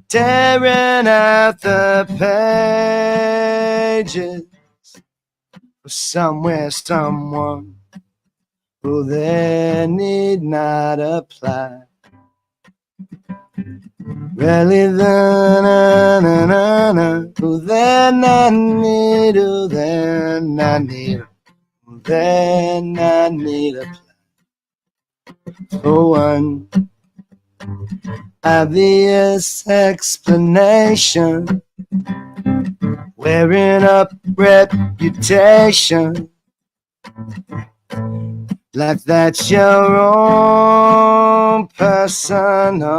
tearing out the pages for somewhere, someone who there need not apply. Really, who there not need, who there not need, who there not need apply. For one obvious explanation, wearing up reputation like that's your own personal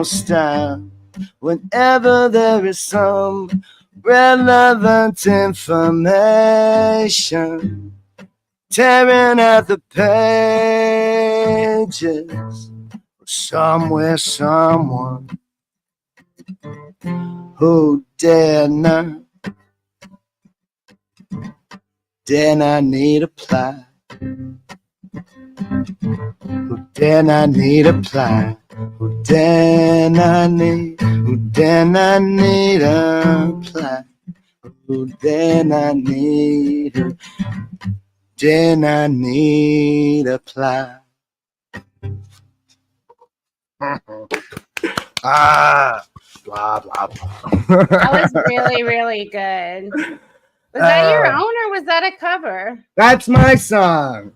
style. Whenever there is some relevant information, tearing out the pages, somewhere, someone who dare not need apply, who dare not need apply, who dare not need apply, who dare not need apply. Ah, blah blah blah. That was really, really good. Was that your own or was that a cover? That's my song.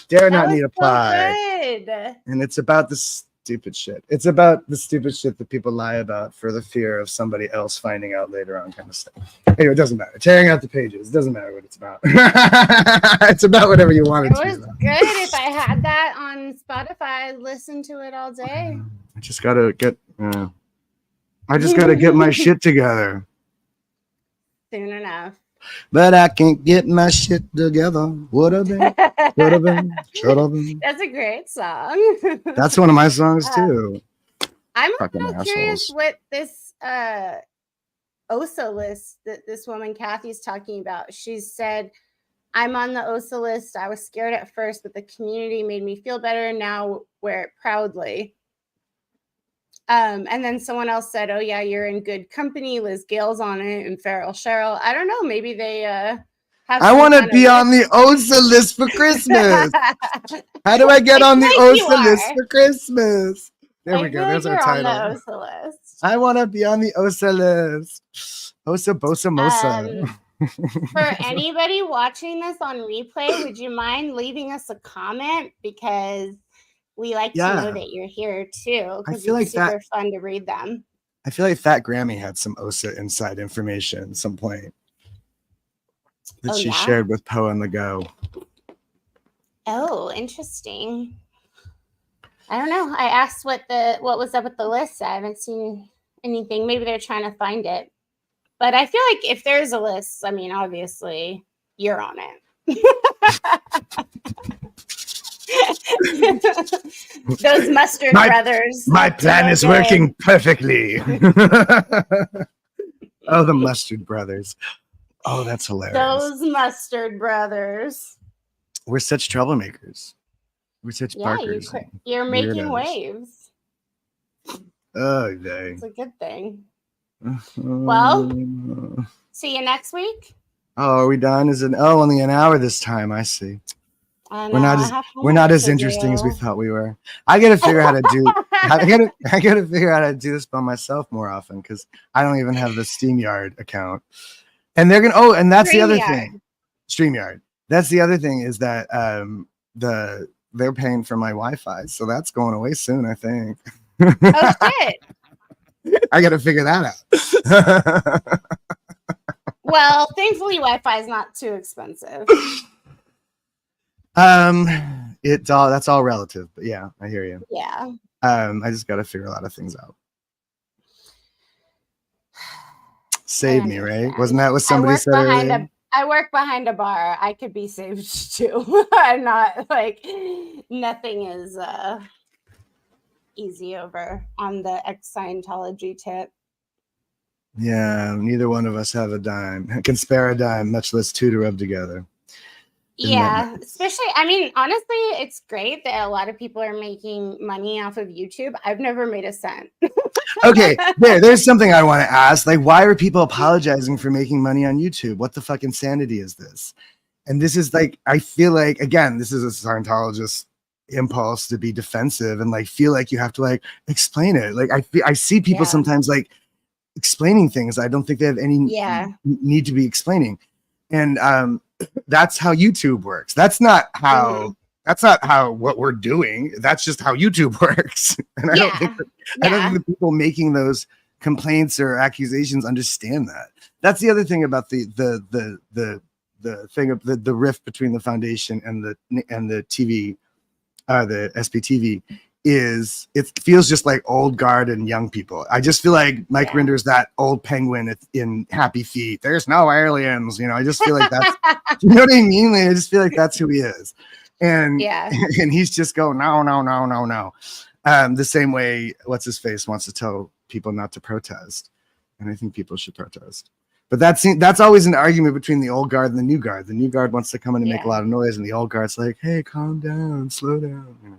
Dare That not was need so apply. good. And it's about the stupid shit. It's about the stupid shit that people lie about for the fear of somebody else finding out later on, kind of stuff. Anyway, it doesn't matter. Tearing out the pages. It doesn't matter what it's about. It's about whatever you want it to be It was about. good. If I had that on Spotify, I'd listen to it all day. I just gotta get. I just gotta get my shit together. Soon enough. But I can't get my shit together. Would have been. Should have been. Should have been. That's a great song. That's one of my songs too. I'm Fucking a little curious assholes. what this OSA list that this woman Kathy's talking about. She said, I'm on the OSA list. I was scared at first, but the community made me feel better, and now wear it proudly. And then someone else said, oh yeah, you're in good company. Liz Gale's on it and Farrell Cheryl. I don't know. Maybe they have I want to be on the OSA list for Christmas. How do I get on the OSA list for Christmas? There we go. There's our title. On the OSA list. I want to be on the OSA list. OSA, Bosa, Mosa. For anybody watching this on replay, would you mind leaving us a comment? Because we like to know that you're here too. Because it's super fun to read them. I feel like Fat Grammy had some OSA inside information at some point that she shared with Poe on the Go. Oh, interesting. I don't know. I asked what was up with the list. I haven't seen anything. Maybe they're trying to find it. But I feel like if there's a list, I mean, obviously you're on it. Those mustard brothers. My plan is working perfectly. Oh, the mustard brothers. Oh, that's hilarious. Those mustard brothers. We're such troublemakers. We're such barkers. You're making waves. Oh, dang. It's a good thing. Well, see you next week. Oh, are we done? Is it only an hour this time? I see. We're not as interesting as we thought we were. I gotta figure out how to do I gotta figure out how to do this by myself more often because I don't even have the StreamYard account. And they're gonna and that's the other thing. StreamYard. That's the other thing is that they're paying for my Wi-Fi, so that's going away soon, I think. Oh shit. I gotta figure that out. Well, thankfully Wi-Fi is not too expensive. That's all relative, but yeah, I hear you. Yeah. I just gotta figure a lot of things out. Save me, right? Wasn't that what somebody said earlier? I work behind a bar. I could be saved too. I'm not like nothing is easy over on the ex-Scientology tip. Yeah, neither one of us have a dime. Can spare a dime, much less two to rub together. Yeah, especially, I mean, honestly, it's great that a lot of people are making money off of YouTube. I've never made a cent. Okay, there's something I want to ask. Like, why are people apologizing for making money on YouTube? What the fuck insanity is this? And this is like, I feel like, again, this is a Scientologist impulse to be defensive and like feel like you have to like explain it. Like I see people sometimes like explaining things I don't think they have any need to be explaining. And that's how YouTube works. That's not how what we're doing. That's just how YouTube works. And I don't think the people making those complaints or accusations understand that. That's the other thing about the thing of the rift between the foundation and the TV, the SPTV, is it feels just like old guard and young people. I just feel like Mike Rinder's that old penguin in Happy Feet. There's no aliens, you know. I just feel like that's you know what I mean? Like, I just feel like that's who he is. And and he's just going no. The same way what's his face wants to tell people not to protest. And I think people should protest. But that's always an argument between the old guard and the new guard. The new guard wants to come in and make a lot of noise, and the old guard's like, hey, calm down, slow down, you know.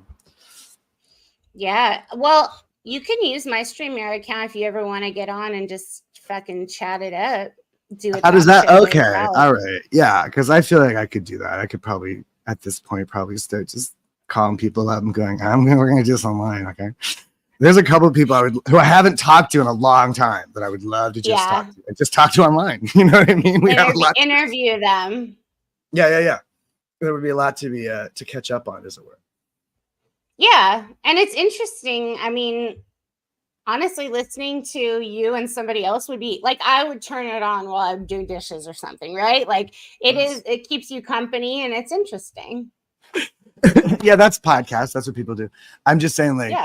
Yeah, well, you can use my StreamYard account if you ever want to get on and just fucking chat it up. How does that? Okay, all right, yeah, because I feel like I could do that. I could probably at this point start just calling people up and going, we're gonna do this online, okay? There's a couple of people who I haven't talked to in a long time that I would love to just talk to. Just talk to online. You know what I mean? We have a lot. Interview them. Yeah. There would be a lot to catch up on, as it were. Yeah, and it's interesting. I mean, honestly, listening to you and somebody else would be like, I would turn it on while I'm doing dishes or something, right? Like it keeps you company and it's interesting. Yeah, that's podcast. That's what people do. I'm just saying, like,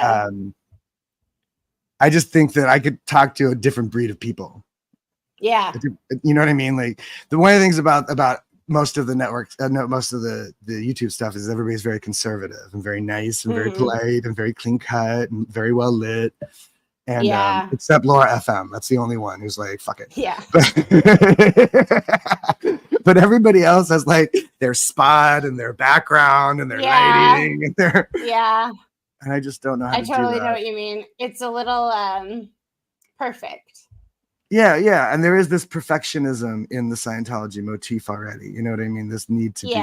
I just think that I could talk to a different breed of people. Yeah. You know what I mean? Like, one of the things about most of the networks, most of the YouTube stuff is everybody's very conservative and very nice and very polite and very clean cut and very well lit. And except Laura FM, that's the only one who's like, fuck it. Yeah. But everybody else has like their spot and their background and their lighting and their and I just don't know how to do that. I totally know what you mean. It's a little perfect. Yeah. And there is this perfectionism in the Scientology motif already. You know what I mean? This need to be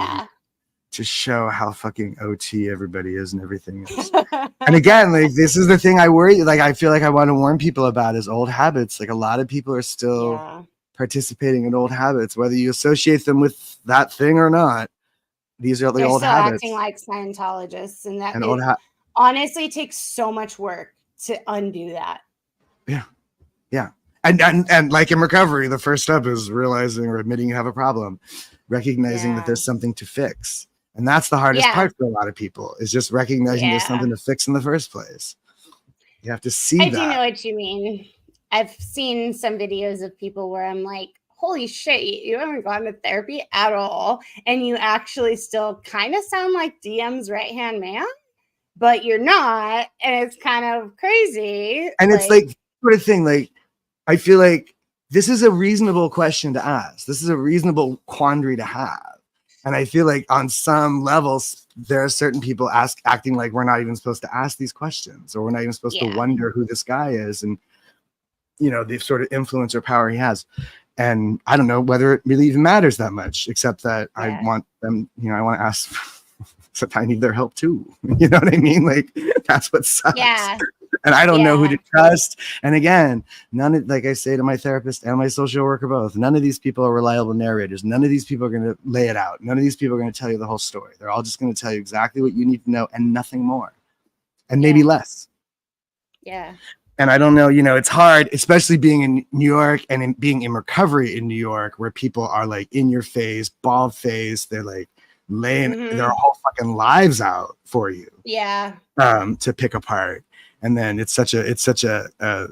to show how fucking OT everybody is and everything is. And again, like, this is the thing I worry, like, I feel like I want to warn people about is old habits. Like, a lot of people are still participating in old habits, whether you associate them with that thing or not. These are the old habits. Acting like Scientologists, and that honestly takes so much work to undo that. Yeah. And like in recovery, the first step is realizing or admitting you have a problem, recognizing that there's something to fix. And that's the hardest part for a lot of people, is just recognizing there's something to fix in the first place. You have to see that. I do know what you mean. I've seen some videos of people where I'm like, holy shit, you haven't gone to therapy at all. And you actually still kind of sound like DM's right-hand man, but you're not. And it's kind of crazy. And it's like sort of thing, like, I feel like this is a reasonable question to ask. This is a reasonable quandary to have. And I feel like on some levels, there are certain people acting like we're not even supposed to ask these questions, or we're not even supposed to wonder who this guy is and, you know, the sort of influence or power he has. And I don't know whether it really even matters that much, except that I want them, you know, I want to ask if I need their help too. You know what I mean? Like, that's what sucks. Yeah. And I don't know who to trust. And again, like I say to my therapist and my social worker both, none of these people are reliable narrators. None of these people are going to lay it out. None of these people are going to tell you the whole story. They're all just going to tell you exactly what you need to know and nothing more, and maybe less. Yeah. And I don't know, you know, it's hard, especially being in New York and being in recovery in New York, where people are like in your face, bald face. They're like laying their whole fucking lives out for you. Yeah. To pick apart. And then it's such a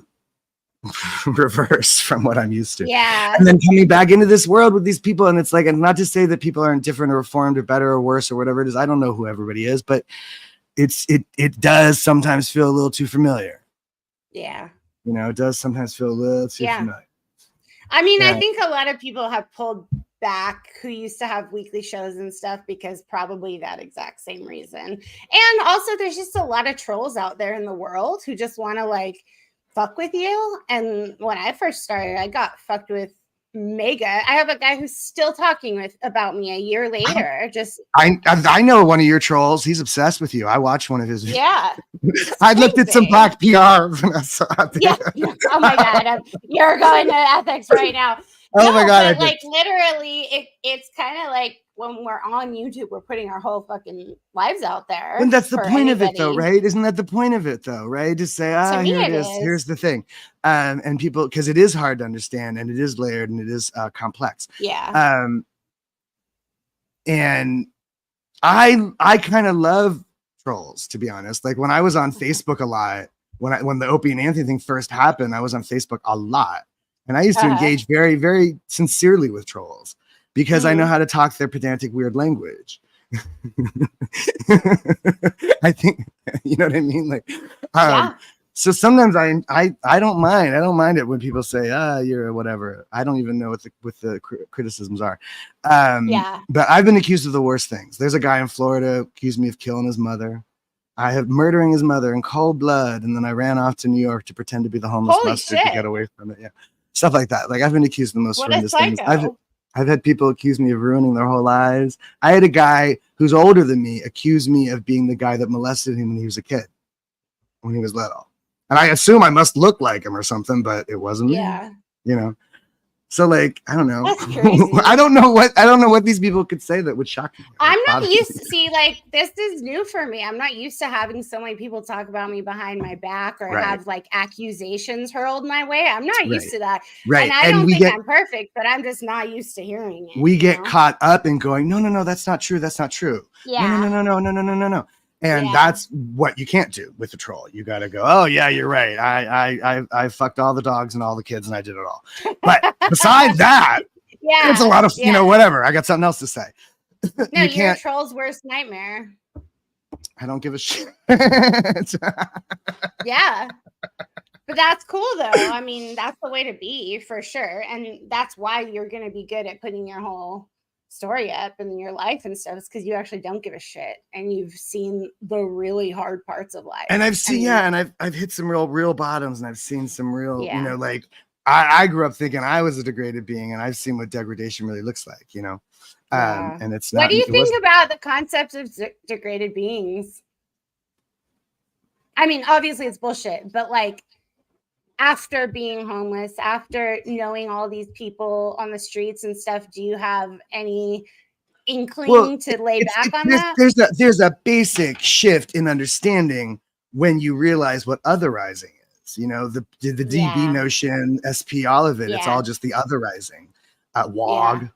reverse from what I'm used to. Yeah. And then coming back into this world with these people, and it's like, and not to say that people aren't different or reformed or better or worse or whatever it is. I don't know who everybody is, but it does sometimes feel a little too familiar. Yeah. You know, it does sometimes feel a little too familiar. I mean, I think a lot of people have pulled back who used to have weekly shows and stuff because probably that exact same reason. And also, there's just a lot of trolls out there in the world who just want to like fuck with you. And when I first started, I got fucked with mega. I have a guy who's still talking about me a year later. I know one of your trolls. He's obsessed with you. I watched one of his. Yeah. I looked at some black PR, Vanessa. Yeah. Oh my God. You're going to ethics right now. Oh my God. But like literally, it's kind of like when we're on YouTube, we're putting our whole fucking lives out there. And that's the point of it, though, right? Isn't that the point of it, though, right? To say, here it is. Here's the thing. And people, because it is hard to understand, and it is layered, and it is complex. Yeah. And I kind of love trolls, to be honest. Like when I was on Facebook a lot, when the Opie and Anthony thing first happened, I was on Facebook a lot. And I used to engage very, very sincerely with trolls because I know how to talk their pedantic, weird language. I think, you know what I mean? Like, so sometimes I don't mind. I don't mind it when people say, you're whatever. I don't even know what the criticisms are. But I've been accused of the worst things. There's a guy in Florida accused me of killing his mother. I have murdering his mother in cold blood. And then I ran off to New York to pretend to be the homeless mustard to get away from it. Yeah. Stuff like that. Like I've been accused of the most horrendous things. I've had people accuse me of ruining their whole lives. I had a guy who's older than me accuse me of being the guy that molested him when he was a kid, when he was little. And I assume I must look like him or something, but it wasn't me, Yeah. you know? So like, I don't know. That's crazy. I don't know what these people could say that would shock me. I'm not used to see, like, this is new for me. I'm not used to having so many people talk about me behind my back or Right. have like accusations hurled my way. I'm not used Right. to that. Right. And I don't think I'm perfect, but I'm just not used to hearing it. We get caught up in going, no, that's not true. That's not true. Yeah. No. And Yeah. that's what you can't do with the troll. You got to go, oh yeah, you're right. I fucked all the dogs and all the kids and I did it all. But besides that, yeah, it's a lot of, you know, whatever. I got something else to say. No, you're a troll's worst nightmare. I don't give a shit. Yeah. But that's cool though. I mean, that's the way to be for sure. And that's why you're going to be good at putting your whole story up in your life and stuff. It's because you actually don't give a shit and you've seen the really hard parts of life. And I've seen, and I've hit some real bottoms, and I've seen some real, you know, like I grew up thinking I was a degraded being, and I've seen what degradation really looks like, you know. And it's not. What do you think about the concept of degraded beings? I mean, obviously it's bullshit, but like after being homeless, after knowing all these people on the streets and stuff, do you have any inkling to lay back on that? There's a basic shift in understanding when you realize what otherizing is. You know, the DB notion, SP, all of it. It's all just the otherizing. WOG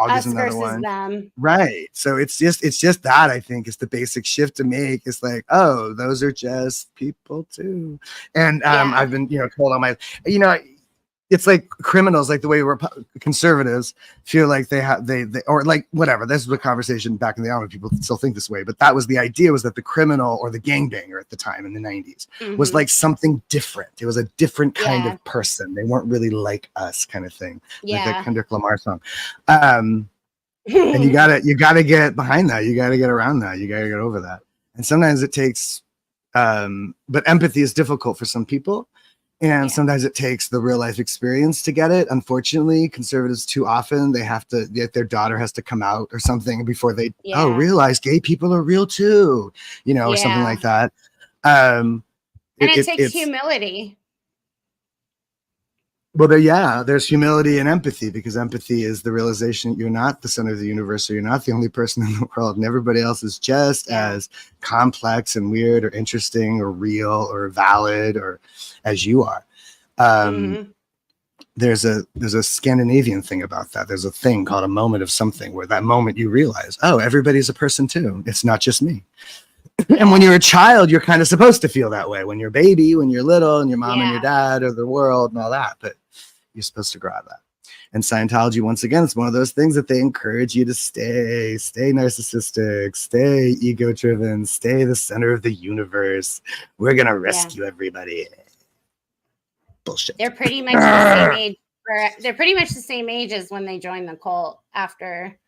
Us is another versus one. Them. Right. So it's just that, I think, is the basic shift to make. It's like, oh, those are just people too. And I've been, you know, told on my, you know, it's like criminals, like the way conservatives feel like they or like whatever. This was a conversation back in the hour. People still think this way, but that was the idea, was that the criminal or the gangbanger at the time in the 90s was like something different. It was a different kind of person. They weren't really like us, kind of thing. Like that Kendrick Lamar song. And you gotta get behind that. You gotta get around that. You gotta get over that. And sometimes it takes, but empathy is difficult for some people. And sometimes it takes the real life experience to get it. Unfortunately, conservatives too often, they have to, their daughter has to come out or something before they realize gay people are real too, you know, or something like that. And it takes humility. Well, there's humility and empathy, because empathy is the realization that you're not the center of the universe, or you're not the only person in the world, and everybody else is just as complex and weird or interesting or real or valid or as you are. There's a Scandinavian thing about that. There's a thing called a moment of something, where that moment you realize, oh, everybody's a person too. It's not just me. And when you're a child, you're kind of supposed to feel that way. When you're a baby, when you're little, and your mom and your dad or the world and all that, but you're supposed to grow out of that. And Scientology, once again, it's one of those things that they encourage you to stay narcissistic, stay ego-driven, stay the center of the universe. We're gonna rescue everybody. Bullshit. They're pretty much the same age. They're pretty much the same age as when they joined the cult. After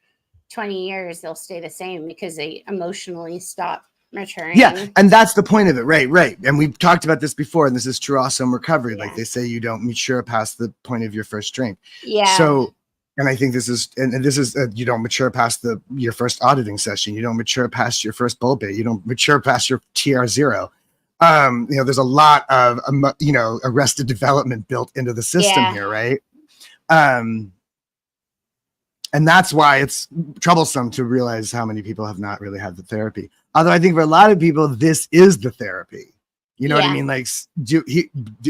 20 years, they'll stay the same because they emotionally stop maturing. Yeah, and that's the point of it, right. And we've talked about this before, and this is true also in recovery. Like they say, you don't mature past the point of your first drink. So, and I think this is you don't mature past your first auditing session. You don't mature past your first bullbait. You don't mature past your TR0. You know, there's a lot of you know, arrested development built into the system here, right? And that's why it's troublesome to realize how many people have not really had the therapy. Although I think for a lot of people, this is the therapy. You know what I mean? Like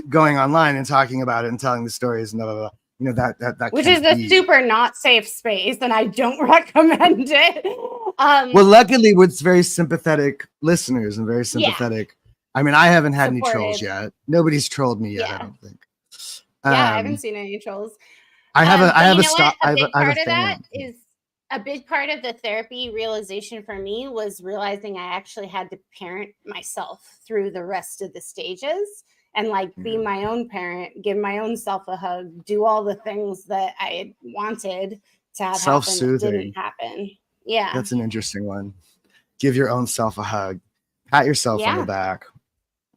going online and talking about it and telling the stories and blah, blah, blah. You know, that which is a super not safe space, and I don't recommend it. Well, luckily, with very sympathetic listeners and very sympathetic. I mean, I haven't had any trolls yet. Nobody's trolled me yet, I don't think. I haven't seen any trolls. I have a big part of the therapy realization for me was realizing I actually had to parent myself through the rest of the stages and like be my own parent, give my own self a hug, do all the things that I had wanted to have happen that didn't happen. Yeah. That's an interesting one. Give your own self a hug. Pat yourself on the back.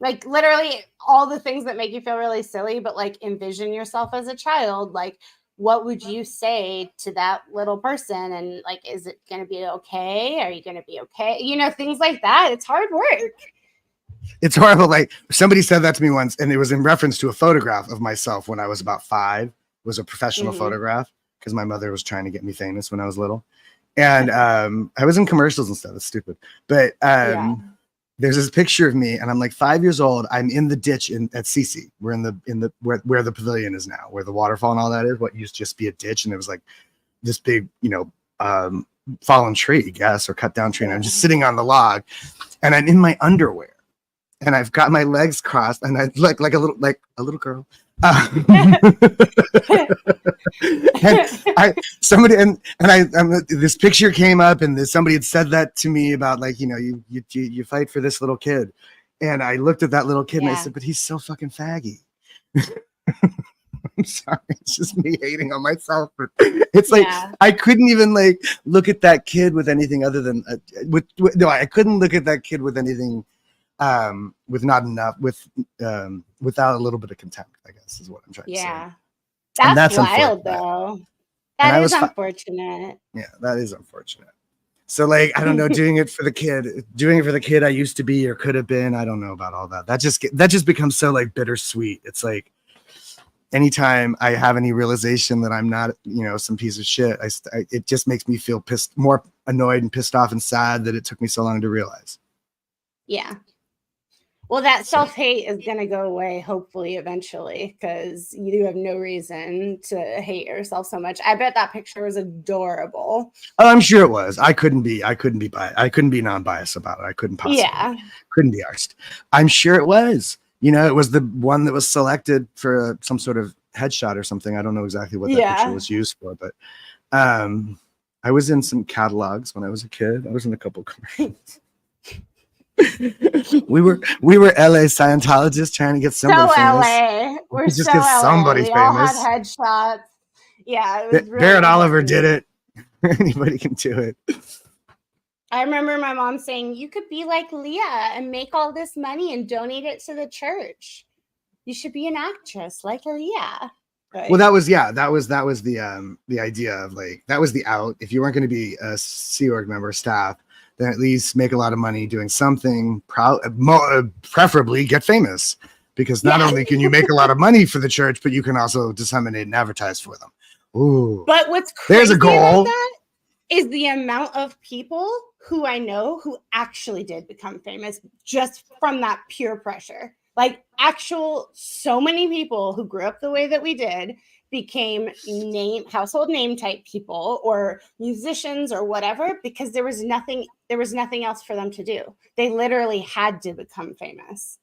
Like literally all the things that make you feel really silly, but like envision yourself as a child. Like, what would you say to that little person? And like, is it going to be okay? Are you going to be okay? You know, things like that. It's hard work. It's horrible. Like somebody said that to me once, and it was in reference to a photograph of myself when I was about 5. It was a professional photograph because my mother was trying to get me famous when I was little. And I was in commercials and stuff. It's stupid. But there's this picture of me, and I'm like 5 years old. I'm in the ditch at Cece. We're in the where the pavilion is now, where the waterfall and all that is. What used to just be a ditch, and it was like this big, fallen tree, I guess, or cut down tree. And I'm just sitting on the log, and I'm in my underwear, and I've got my legs crossed, and I look like a little girl. This picture came up, and somebody had said that to me about like, you fight for this little kid, and I looked at that little kid and I said, but he's so fucking faggy. I'm sorry, it's just me hating on myself, but it's like I couldn't even like look at that kid with anything other than I couldn't look at that kid with anything without a little bit of contempt, I guess is what I'm trying to say. That's wild though. That is unfortunate. Yeah, that is unfortunate. So like, I don't know, doing it for the kid I used to be or could have been, I don't know about all that. That just becomes so like bittersweet. It's like anytime I have any realization that I'm not, some piece of shit, it just makes me feel more annoyed and pissed off and sad that it took me so long to realize. Yeah. Well, that self-hate is going to go away, hopefully, eventually, because you have no reason to hate yourself so much. I bet that picture was adorable. Oh, I'm sure it was. I couldn't be non-biased about it. I couldn't possibly. Yeah. Couldn't be arsed. I'm sure it was. It was the one that was selected for some sort of headshot or something. I don't know exactly what that picture was used for, but I was in some catalogs when I was a kid. I was in a couple commercials. we were LA Scientologists trying to get somebody famous. LA. We're just so get somebody LA. We famous. All had headshots. Yeah, it was really Barrett Oliver did it. Anybody can do it. I remember my mom saying, you could be like Leah and make all this money and donate it to the church. You should be an actress like Leah. Right. Well, that was the idea of like, that was the out. If you weren't going to be a Sea Org member, staff, then at least make a lot of money doing something, preferably get famous, because not only can you make a lot of money for the church, but you can also disseminate and advertise for them. Ooh, but what's crazy there's a goal. About that is the amount of people who I know who actually did become famous just from that pure pressure. Like so many people who grew up the way that we did became household name type people or musicians or whatever, because there was nothing else for them to do. They literally had to become famous.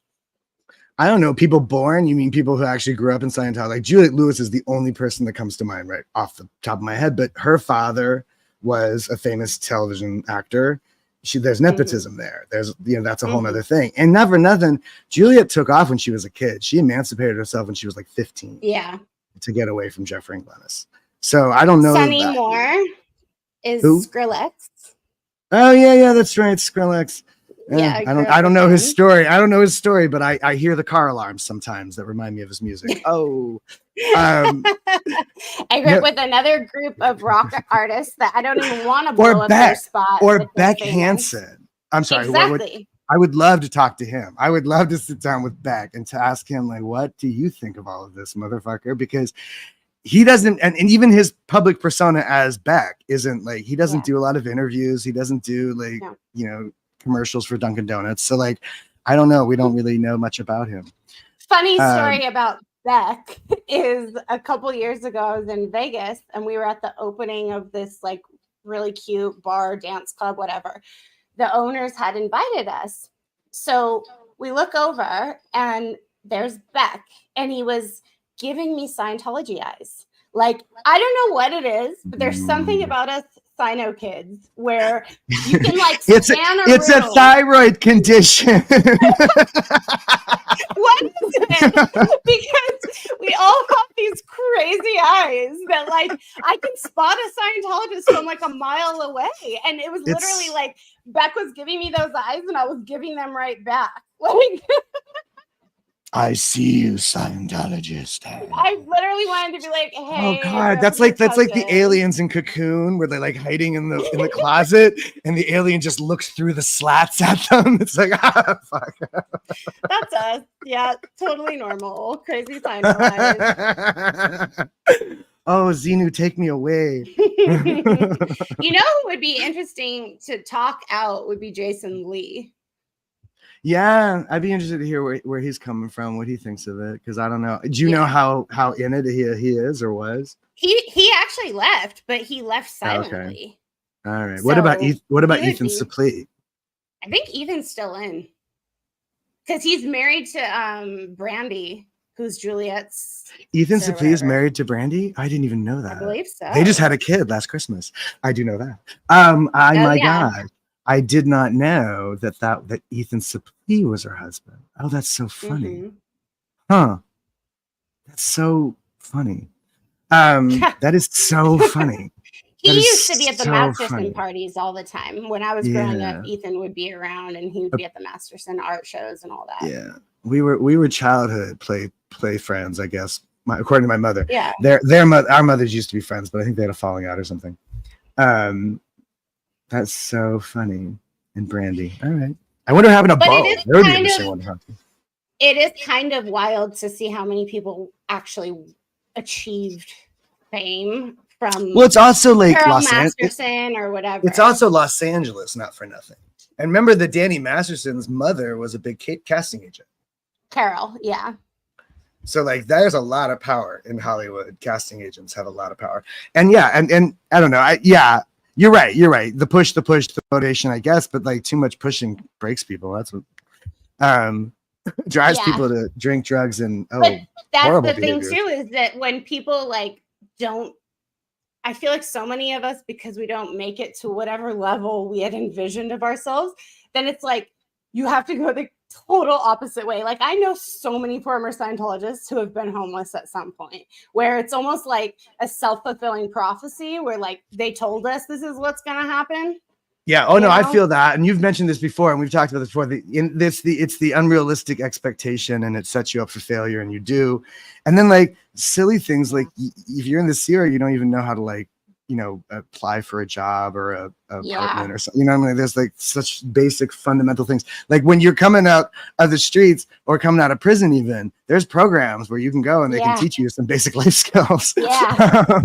I don't know, people born, you mean people who actually grew up in Scientology? Like Juliette Lewis is the only person that comes to mind right off the top of my head, but her father was a famous television actor. There's nepotism there. There's, that's a whole nother thing. And not for nothing, Juliette took off when she was a kid. She emancipated herself when she was like 15. Yeah. To get away from Jeffrey and Glennis. So I don't know. Sonny Moore is Skrillex. Oh yeah, that's right, Skrillex. Yeah, I don't know his story. I don't know his story, but I hear the car alarms sometimes that remind me of his music. Oh. I grew up with another group of rock artists that I don't even want to blow up their spot. Or Beck Hansen. I'm sorry. Exactly. I would love to talk to him. I would love to sit down with Beck and to ask him, like, what do you think of all of this, motherfucker? Because he doesn't, and even his public persona as Beck isn't like, he doesn't do a lot of interviews. He doesn't do commercials for Dunkin' Donuts. So like, I don't know. We don't really know much about him. Funny story about Beck is a couple years ago, I was in Vegas and we were at the opening of this like really cute bar, dance club, whatever. The owners had invited us. So we look over and there's Beck, and he was giving me Scientology eyes. Like, I don't know what it is, but there's something about us Sino kids where you can like it's a thyroid condition. What is it? Because we all have these crazy eyes that like I can spot a Scientologist from like a mile away. And it was literally like Beck was giving me those eyes and I was giving them right back. Like I see you, Scientologist. I literally wanted to be like, Oh hey, God, that's your that's like the cousin. aliens in Cocoon where they're like hiding in the closet, and the alien just looks through the slats at them. It's like, ah, fuck. That's us. Yeah, totally normal. Crazy timeline. Oh, Xenu, take me away. You know who would be interesting to talk out would be Jason Lee. Yeah, I'd be interested to hear where he's coming from, what he thinks of it, because I don't know. Do you know Yeah. how in it he is or was? He actually left, but he left Okay. silently. All right. So What about he Ethan would be- Suplee? I think Ethan's still in because he's married to Brandy, who's Juliet's. Ethan sister or Suplee is whatever. married to Brandy? I didn't even know that. I believe so. They just had a kid last Christmas. I do know that. My God. I did not know that Ethan Suplee was her husband. Oh, that's so funny. Huh. That's so funny. That is so funny. He used to be at the Masterson parties all the time. When I was growing up, Yeah. Ethan would be around and he would be at the Masterson art shows and all that. Yeah. We were childhood play friends, I guess. According to my mother. Yeah. Our mothers used to be friends, but I think they had a falling out or something. That's so funny. And Brandy. All right. I wonder what happened to Bo. That would be interesting one to talk to. It is kind of wild to see how many people actually achieved fame from. Well, it's also like Carol Masterson or whatever. It's also Los Angeles, not for nothing. And remember that Danny Masterson's mother was a big casting agent. Carol, yeah. So like there's a lot of power in Hollywood. Casting agents have a lot of power. And yeah, and I don't know. You're right. The push, the motivation, I guess, but like too much pushing breaks people. That's what drives people to drink drugs and that's the thing too, is that when people like don't, I feel like so many of us, because we don't make it to whatever level we had envisioned of ourselves, then it's like you have to go the total opposite way. Like I know so many former Scientologists who have been homeless at some point, where it's almost like a self-fulfilling prophecy where like they told us this is what's going to happen. Yeah. Oh no, I feel that. And you've mentioned this before, and we've talked about this before. It's the unrealistic expectation, and it sets you up for failure, and you do. And then like silly things like if you're in the Sierra, you don't even know how to like, apply for a job or a apartment or something. You know what I mean? There's like such basic fundamental things. Like when you're coming out of the streets or coming out of prison, even there's programs where you can go and they can teach you some basic life skills. Yeah.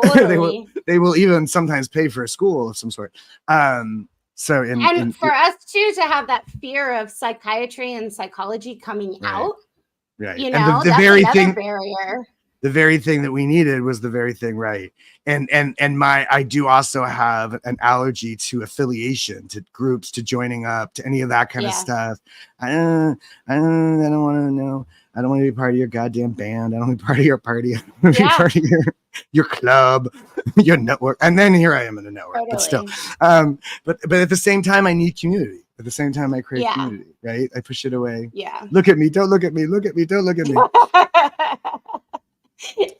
Totally. They will even sometimes pay for a school of some sort. So for us too, to have that fear of psychiatry and psychology coming out, right? You know, and the very thing barrier. The very thing that we needed was the very thing, right? And I do also have an allergy to affiliation, to groups, to joining up, to any of that kind of stuff. I don't want to know. I don't want to be part of your goddamn band. I don't want to be part of your party. I don't want to be part of your club, your network. And then here I am in a network, but still. But at the same time, I need community. At the same time, I crave community, right? I push it away. Yeah. Look at me. Don't look at me. Look at me. Don't look at me.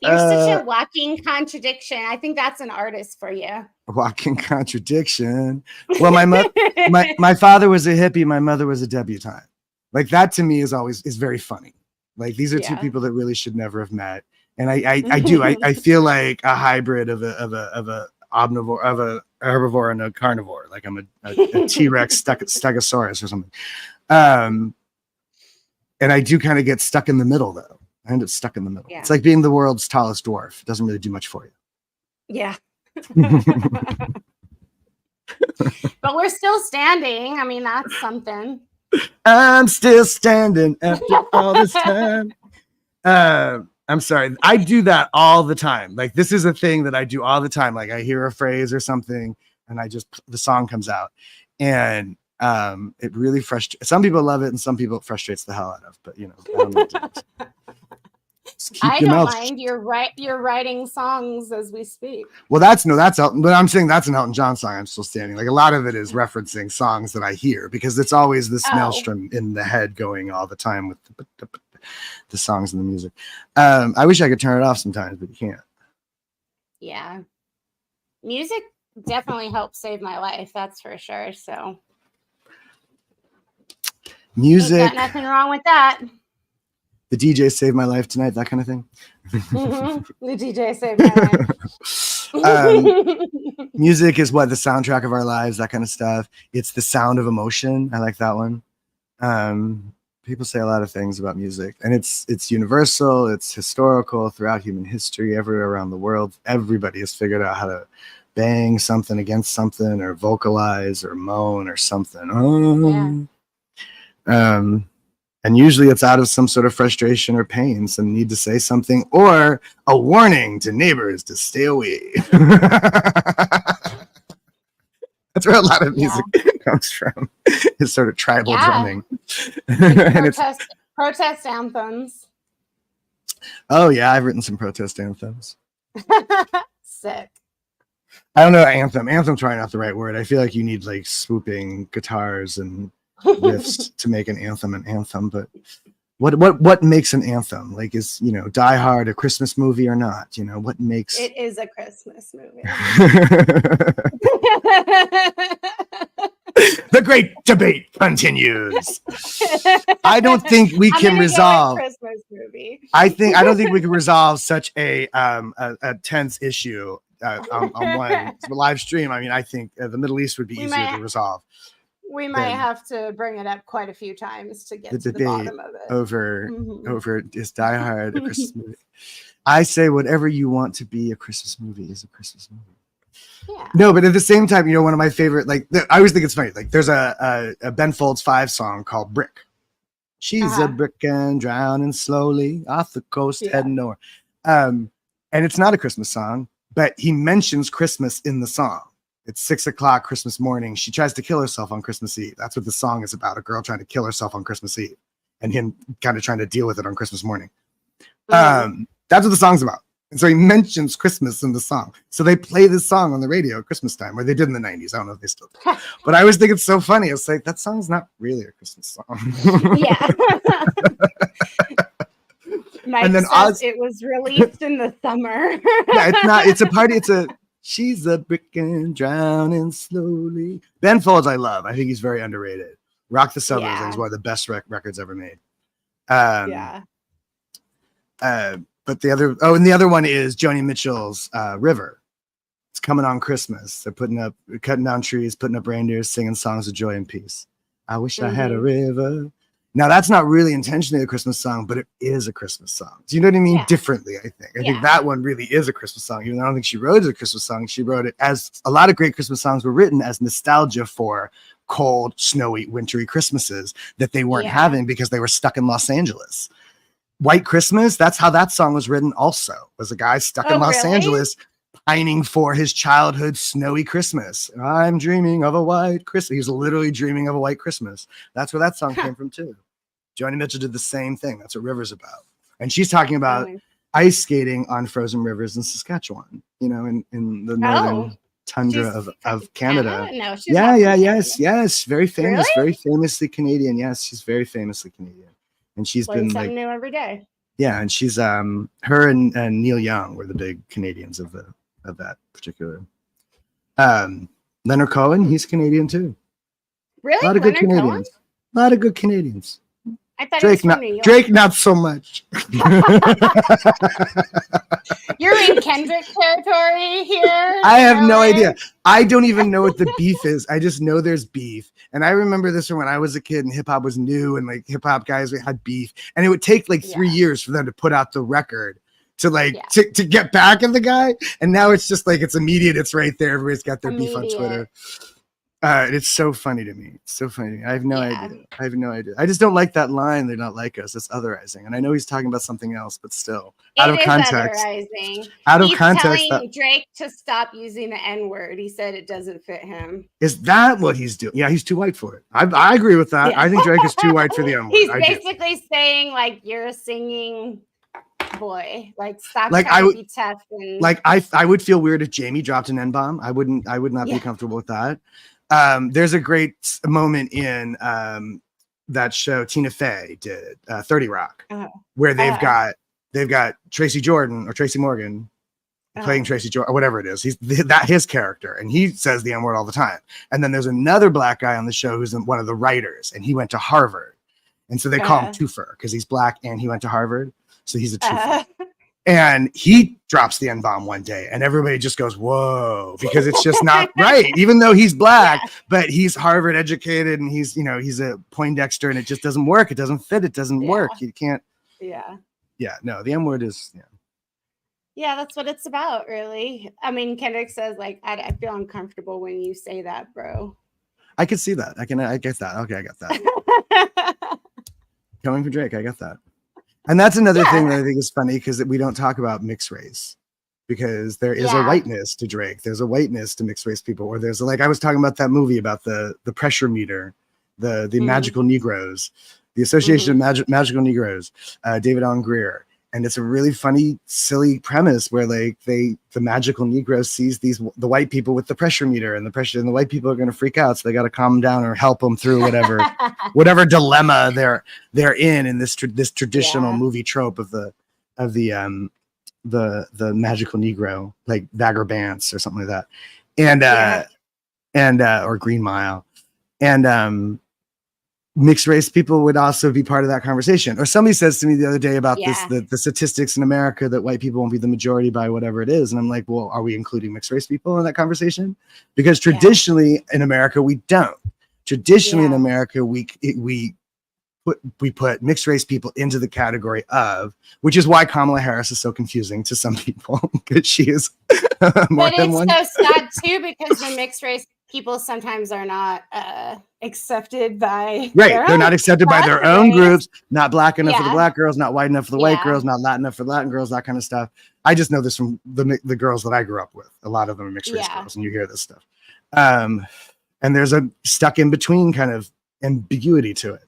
You're such a walking contradiction. I think that's an artist for you. A walking contradiction. Well, my father was a hippie. My mother was a debutante. Like that to me is very funny. Like these are two people that really should never have met. And I feel like a hybrid of a omnivore, of a herbivore and a carnivore. Like I'm a T-Rex stegosaurus or something. And I do kind of get stuck in the middle though. I end up stuck in the middle. Yeah. It's like being the world's tallest dwarf. It doesn't really do much for you. Yeah. But we're still standing. I mean, that's something. I'm still standing after all this time. I'm sorry. I do that all the time. Like this is a thing that I do all the time. Like I hear a phrase or something and the song comes out. And it really frustrates. Some people love it and some people it frustrates the hell out of. But I don't know. I don't mind. You're writing songs as we speak. Well, that's Elton, but I'm saying that's an Elton John song. I'm still standing. Like a lot of it is referencing songs that I hear because it's always this maelstrom in the head going all the time with the songs and the music. I wish I could turn it off sometimes, but you can't. Yeah, music definitely helped save my life. That's for sure. So music, ain't got nothing wrong with that. The DJ saved my life tonight, that kind of thing. The DJ saved my life. Music is what the soundtrack of our lives, that kind of stuff. It's the sound of emotion. I like that one. People say a lot of things about music, and it's universal, it's historical throughout human history, everywhere around the world. Everybody has figured out how to bang something against something, or vocalize, or moan, or something. And usually it's out of some sort of frustration or pain, some need to say something, or a warning to neighbors to stay away. That's where a lot of music comes from. It's sort of tribal drumming. And protest anthems. Oh yeah, I've written some protest anthems. Sick. I don't know, anthem. Anthem's probably not the right word. I feel like you need like swooping guitars and riffs to make an anthem. But what makes an anthem? Like, is Die Hard a Christmas movie or not? What makes it is a Christmas movie. The great debate continues. I don't think we can resolve Christmas movie. I don't think we can resolve such a tense issue on one live stream. I mean, I think the Middle East would be easier to resolve. We might have to bring it up quite a few times to get to the bottom of it. Over is Die Hard a Christmas movie? I say whatever you want to be a Christmas movie is a Christmas movie. Yeah. No, but at the same time, one of my favorite, like, I always think it's funny. Like, there's a Ben Folds 5 song called Brick. She's a brick and drowning slowly off the coast heading north. And it's not a Christmas song, but he mentions Christmas in the song. It's 6:00 Christmas morning. She tries to kill herself on Christmas Eve. That's what the song is about. A girl trying to kill herself on Christmas Eve and him kind of trying to deal with it on Christmas morning. That's what the song's about. And so he mentions Christmas in the song. So they play this song on the radio at Christmas time, or they did in the 90s. I don't know if they still do. But I always think it's so funny. It's like, that song's not really a Christmas song. Yeah. Mike says it was released in the summer. Yeah, it's not. It's a party. She's a brick and drowning slowly. Ben Folds, I love. I think he's very underrated. Rock the Suburbs is one of the best records ever made. But the other one is Joni Mitchell's River. It's coming on Christmas. They're cutting down trees, putting up reindeers, singing songs of joy and peace. I wish I had a river. Now, that's not really intentionally a Christmas song, but it is a Christmas song. Do you know what I mean? Yeah. Differently, I think. I think that one really is a Christmas song. Even though I don't think she wrote it as a Christmas song, she wrote it as a lot of great Christmas songs were written as nostalgia for cold, snowy, wintry Christmases that they weren't having because they were stuck in Los Angeles. White Christmas, that's how that song was written also. Was a guy stuck in Los Angeles pining for his childhood snowy Christmas. I'm dreaming of a white Christmas. He's literally dreaming of a white Christmas. That's where that song came from too. Joni Mitchell did the same thing. That's what River's about. And she's talking about ice skating on frozen rivers in Saskatchewan, in the northern tundra of Canada. No, she's yes. Very famous, very famously Canadian. Yes, she's very famously Canadian. And she's been something new every day. Yeah, and she's her and Neil Young were the big Canadians of that particular. Leonard Cohen, he's Canadian too. Really? A lot of good Canadians. A lot of good Canadians. I thought Drake, Drake, not so much. You're in Kendrick territory here. I have no idea. I don't even know what the beef is. I just know there's beef. And I remember this from when I was a kid and hip hop was new and like hip hop guys had beef. And it would take like 3 years for them to put out the record to to get back at the guy. And now it's just like it's immediate. It's right there. Everybody's got their beef on Twitter. It's so funny to me. It's so funny to me. I have no idea. I just don't like that line. They're not like us. It's otherizing. And I know he's talking about something else, but still, out of context. Otherizing. He's telling Drake to stop using the N-word. He said it doesn't fit him. Is that what he's doing? Yeah, he's too white for it. I agree with that. Yeah. I think Drake is too white for the N-word. He's basically saying like you're a singing boy. Like stop trying to be tough. And I would feel weird if Jamie dropped an N-bomb. I would not be comfortable with that. There's a great moment in that show Tina Fey did 30 Rock, where they've got Tracy Jordan or Tracy Morgan playing Tracy Jordan or whatever it is. He's his character, and he says the N-word all the time. And then there's another black guy on the show who's one of the writers, and he went to Harvard. And so they call him Twofer because he's black and he went to Harvard. So he's a twofer. Uh, And he drops the N-bomb one day and everybody just goes, whoa, because it's just not right. Even though he's black, but he's Harvard educated and he's, you know, he's a Poindexter and it just doesn't work. It doesn't fit. It doesn't work. You can't. Yeah. Yeah. No, the M word is, yeah. Yeah, that's what it's about, really. I mean, Kendrick says, like, I feel uncomfortable when you say that, bro. I can see that. I get that. Okay, I got that. Coming from Drake, I got that. And that's another thing that I think is funny because we don't talk about mixed race because there is a whiteness to Drake. There's a whiteness to mixed race people, or there's like I was talking about that movie about the pressure meter, the magical Negroes, the Association of Magical Negroes, David Allen Greer. And it's a really funny, silly premise where like the magical Negro sees the white people with the pressure meter and the white people are going to freak out. So they got to calm them down or help them through whatever dilemma they're in this traditional movie trope of the magical Negro, like Vagabants or something like that. And or Green Mile. And mixed race people would also be part of that conversation. Or somebody says to me the other day about the statistics in America that white people won't be the majority by whatever it is. And I'm like, well, are we including mixed race people in that conversation? Because traditionally in America, we don't. Traditionally in America, we put mixed race people into the category of, which is why Kamala Harris is so confusing to some people because she is more but than it's one. so sad too because the mixed race people sometimes are not accepted by they're not accepted by their own groups, not black enough for the black girls, not white enough for the white girls, not Latin enough for the Latin girls, that kind of stuff. I just know this from the girls that I grew up with. A lot of them are mixed race girls, and you hear this stuff. And there's a stuck in between kind of ambiguity to it.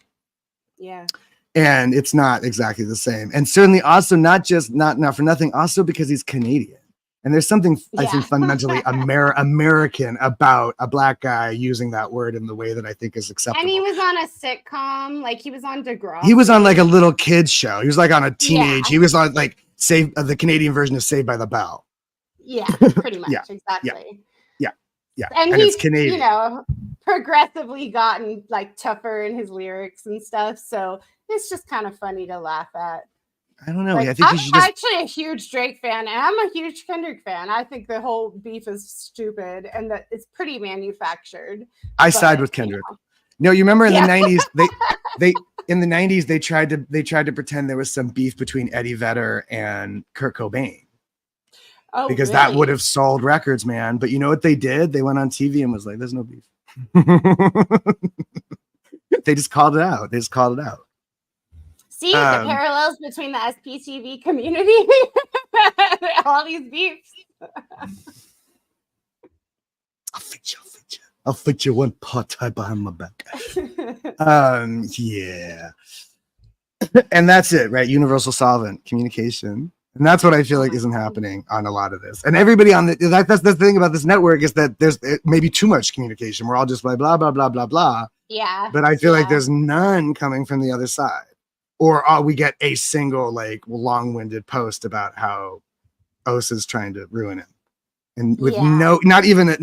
Yeah. And it's not exactly the same. And certainly also not for nothing, also because he's Canadian. And there's something I think fundamentally American about a black guy using that word in the way that I think is acceptable. And he was on a sitcom, like he was on DeGrasse. He was on like a little kid's show. He was like on a teenage. He was on like the Canadian version of Saved by the Bell. Yeah, pretty much. Exactly. Yeah. And he's Canadian. You know, progressively gotten like tougher in his lyrics and stuff. So it's just kind of funny to laugh at. I don't know. Like, I think I'm actually a huge Drake fan, and I'm a huge Kendrick fan. I think the whole beef is stupid and that it's pretty manufactured. I side with Kendrick. You know, you remember in the 90s, they tried to pretend there was some beef between Eddie Vedder and Kurt Cobain. Oh, because that would have sold records, man. But you know what they did? They went on TV and was like, "There's no beef." They just called it out. See the parallels between the SPTV community, all these beefs. I'll fix you one part time behind my back. Yeah. And that's it, right? Universal solvent communication. And that's what I feel like isn't happening on a lot of this. And everybody on that's the thing about this network is that there's maybe too much communication. We're all just like blah, blah, blah, blah, blah. Yeah. But I feel like there's none coming from the other side. Or we get a single like long-winded post about how Osa's trying to ruin it. And with not even a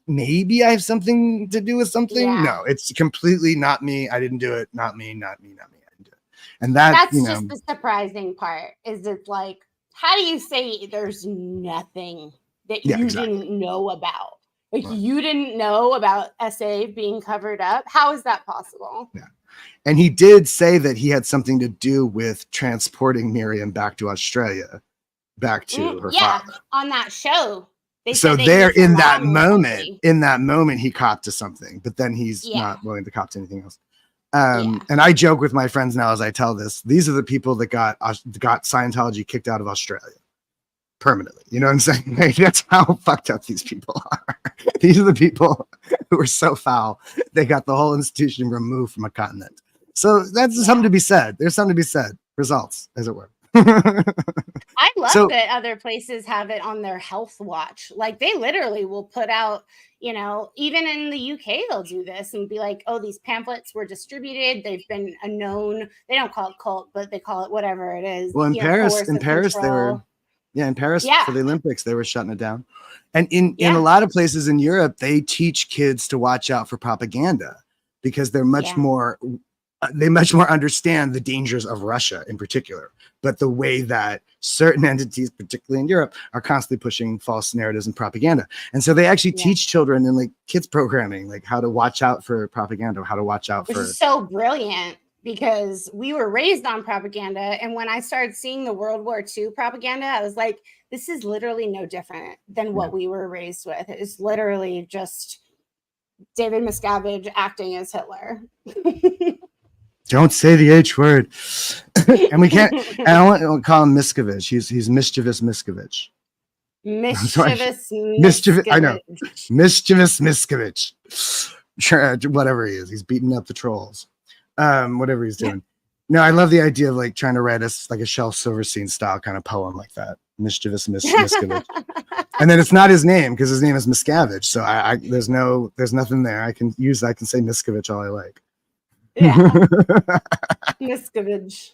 maybe I have something to do with something. Yeah. No, it's completely not me. I didn't do it. Not me. I didn't do it. And that's just the surprising part. Is it's like, how do you say there's nothing that you didn't know about? Like you didn't know about SA being covered up. How is that possible? Yeah. And he did say that he had something to do with transporting Miriam back to Australia, back to her father. On that show. So there in that moment, he copped to something, but then he's not willing to cop to anything else. And I joke with my friends now as I tell this, these are the people that got Scientology kicked out of Australia permanently. You know what I'm saying? Like, that's how fucked up these people are. These are the people who are so foul. They got the whole institution removed from a continent. So that's something to be said. There's something to be said. Results, as it were. I love that other places have it on their health watch. Like they literally will put out, even in the UK, they'll do this and be like, oh, these pamphlets were distributed. They've been a known, they don't call it cult, but they call it whatever it is. Well, in Paris, they were, in Paris for the Olympics, they were shutting it down. And in a lot of places in Europe, they teach kids to watch out for propaganda. because they're much more they much more understand the dangers of Russia in particular, but the way that certain entities, particularly in Europe, are constantly pushing false narratives and propaganda. And so they actually teach children in like kids programming, like how to watch out for propaganda, how to watch out Which for. is so brilliant because we were raised on propaganda. And when I started seeing the World War II propaganda, I was like, this is literally no different than what we were raised with. It's literally just David Miscavige acting as Hitler. Don't say the H word. And we can't, and I won't call him Miscavige. He's mischievous Miscavige. Mischievous I know. Mischievous Miscavige. Sure, whatever he is. He's beating up the trolls. Whatever he's doing. No, I love the idea of like trying to write like a Shel Silverstein style kind of poem like that. Mischievous Miscavige. And then it's not his name because his name is Miscavige. So there's nothing there. I can say Miscavige all I like. Yeah. Miscavige.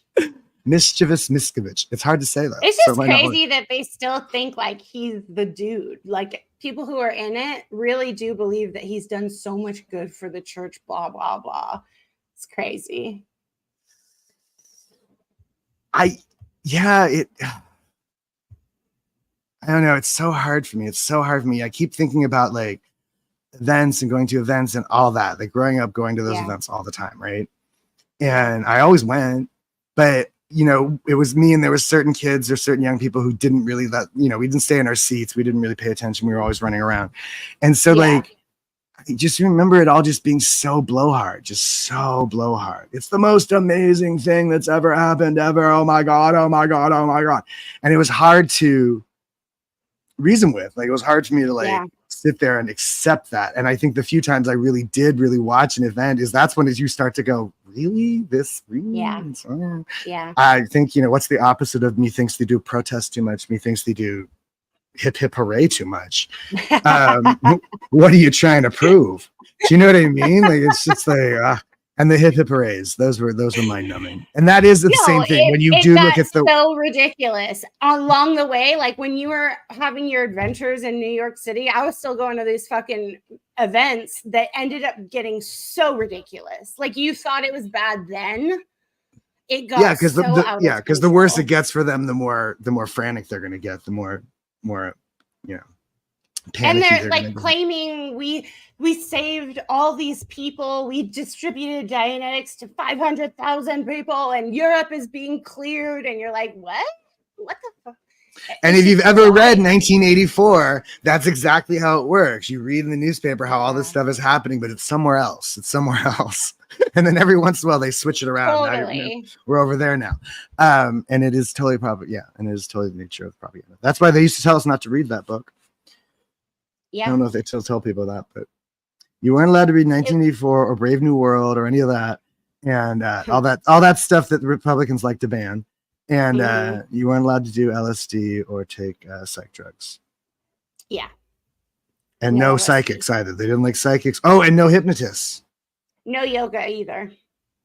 Mischievous Miscavige. It's hard to say though. It's just crazy that they still think like he's the dude. Like people who are in it really do believe that he's done so much good for the church, blah, blah, blah. It's crazy. I don't know. It's so hard for me. I keep thinking about like events and going to events and all that, like growing up, going to those events all the time. Right. And I always went, but you know, it was me and there was certain kids or certain young people who didn't really we didn't stay in our seats. We didn't really pay attention. We were always running around. And so like, I just remember it all just being so blowhard. It's the most amazing thing that's ever happened ever. Oh my God. And it was hard to reason with. Like, it was hard for me to sit there and accept that. And I think the few times I really did watch an event that's when you start to go, really? This really? Yeah. I think, what's the opposite of me thinks they do protest too much, me thinks they do hip hip hooray too much. What are you trying to prove? Do you know what I mean? Like, it's just like and the hip hip hoorays, those were mind numbing. And that is the same thing when you do look at the so ridiculous along the way. Like when you were having your adventures in New York City, I was still going to these fucking events that ended up getting so ridiculous. Like you thought it was bad then. It got because because the worse it gets for them, the more frantic they're gonna get, the more and they're like claiming we saved all these people, we distributed Dianetics to 500,000 people and Europe is being cleared, and you're like, what the fuck? And if you've ever read 1984, that's exactly how it works. You read in the newspaper how all this stuff is happening, but it's somewhere else. And then every once in a while they switch it around. Totally. We're over there now. And it is totally and it is totally the nature of propaganda. That's why they used to tell us not to read that book. Yeah. I don't know if they still tell people that, but you weren't allowed to read 1984 or Brave New World or any of that. And all that stuff that the Republicans like to ban. And you weren't allowed to do LSD or take psych drugs. Yeah. And no psychics either. They didn't like psychics. Oh, and no hypnotists. No yoga either.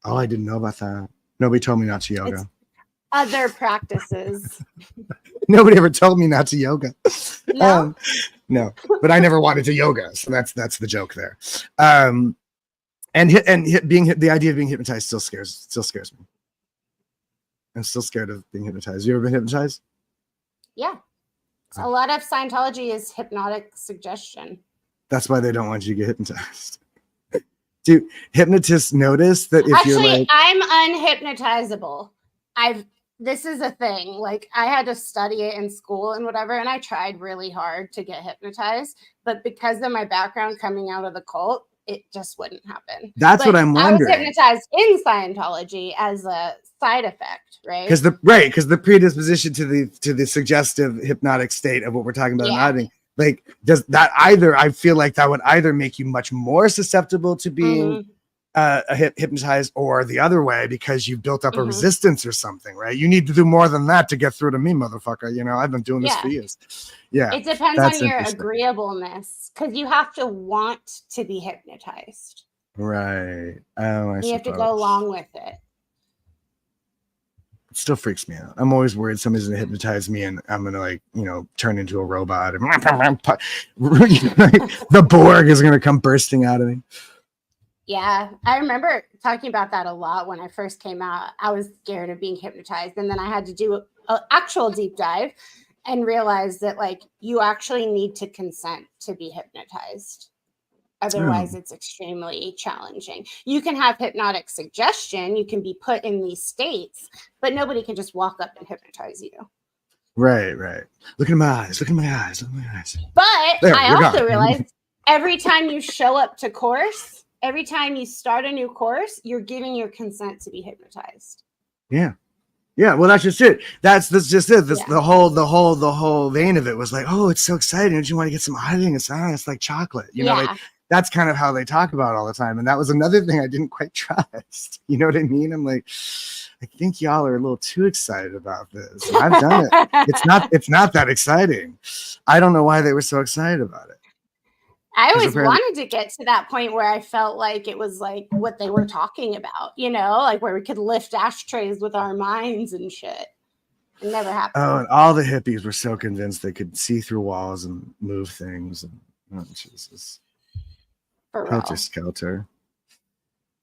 Oh, I didn't know about that. Nobody told me not to yoga. It's other practices. Nobody ever told me not to yoga. No. No, but I never wanted to yoga. So that's the joke there. The idea of being hypnotized still scares me. I'm still scared of being hypnotized. You ever been hypnotized? Yeah. A lot of Scientology is hypnotic suggestion. That's why they don't want you to get hypnotized. Do hypnotists notice that if you're like... I'm unhypnotizable. This is a thing. Like, I had to study it in school and whatever, and I tried really hard to get hypnotized. But because of my background coming out of the cult, it just wouldn't happen. That's what I'm wondering. I was hypnotized in Scientology as a side effect, right? Because the predisposition to the suggestive hypnotic state of what we're talking about in auditing, like, does that either? I feel like that would either make you much more susceptible to being hypnotized, or the other way, because you've built up a resistance or something, right? You need to do more than that to get through to me, motherfucker. I've been doing this for years. Yeah, it depends on your agreeableness, because you have to want to be hypnotized, right? You have to go along with it. It still freaks me out. I'm always worried somebody's gonna hypnotize me and I'm gonna turn into a robot, and the Borg is gonna come bursting out of me. Yeah, I remember talking about that a lot when I first came out. I was scared of being hypnotized, and then I had to do an actual deep dive and realize that like you actually need to consent to be hypnotized. Oh, Otherwise, it's extremely challenging. You can have hypnotic suggestion, you can be put in these states, but nobody can just walk up and hypnotize you. right. Look at my eyes. Look at my eyes. Look at my eyes. But There, I you're also gone. realized every time you show up to course, every time you start a new course, you're giving your consent to be hypnotized. Yeah. Yeah, well, that's just it. That's just it. This Yeah. the whole vein of it was like, oh, it's so exciting. Don't you want to get some icing? It's like chocolate. You know, like Yeah. that's kind of how they talk about it all the time. And that was another thing I didn't quite trust. You know what I mean? I'm like, I think y'all are a little too excited about this. And I've done it. It's not that exciting. I don't know why they were so excited about it. I 'Cause always apparently, wanted to get to that point where I felt like it was like what they were talking about, you know, like where we could lift ashtrays with our minds and shit. It never oh, happened. and all the hippies were so convinced they could see through walls and move things. And oh, Jesus. For real. Helter Skelter.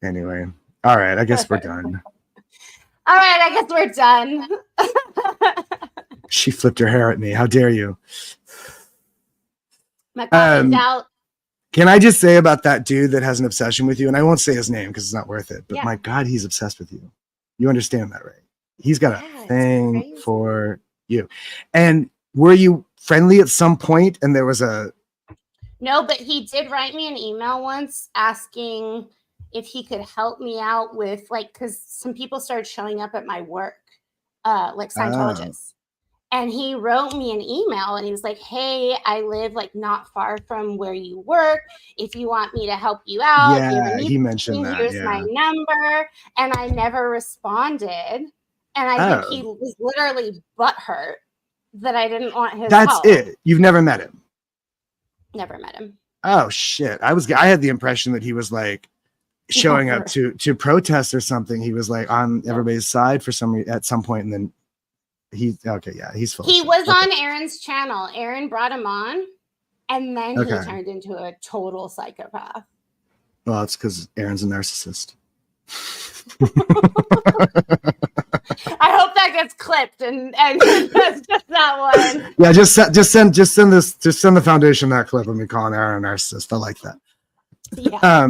Anyway, all right. I guess we're done. All right, I guess we're done. She flipped her hair at me. How dare you? My coffee's out. Can I just say about that dude that has an obsession with you? And I won't say his name because it's not worth it. But Yeah. my God, he's obsessed with you. You understand that, right? He's got Yeah, a it's thing crazy. for you. And were you friendly at some point? And there was a No, but he did write me an email once asking if he could help me out with like, because some people started showing up at my work, like Scientologists. And he wrote me an email and he was like, hey, I live like not far from where you work. If you want me to help you out, if you ever yeah, need he mentioned anything, that. here's Yeah. my number. And I never responded. And I think he was literally butthurt that I didn't want his That's help. it. You've never met him. Never met him. Oh shit. I had the impression that he was like showing up to protest or something. He was like on everybody's side for some reason at some point, and then he's full. He was on Aaron's channel. Aaron brought him on, and then he turned into a total psychopath. Well, it's because Aaron's a narcissist. I hope that gets clipped and that's just that one. Yeah, just send the foundation that clip of me calling Aaron a narcissist. I like that. Yeah.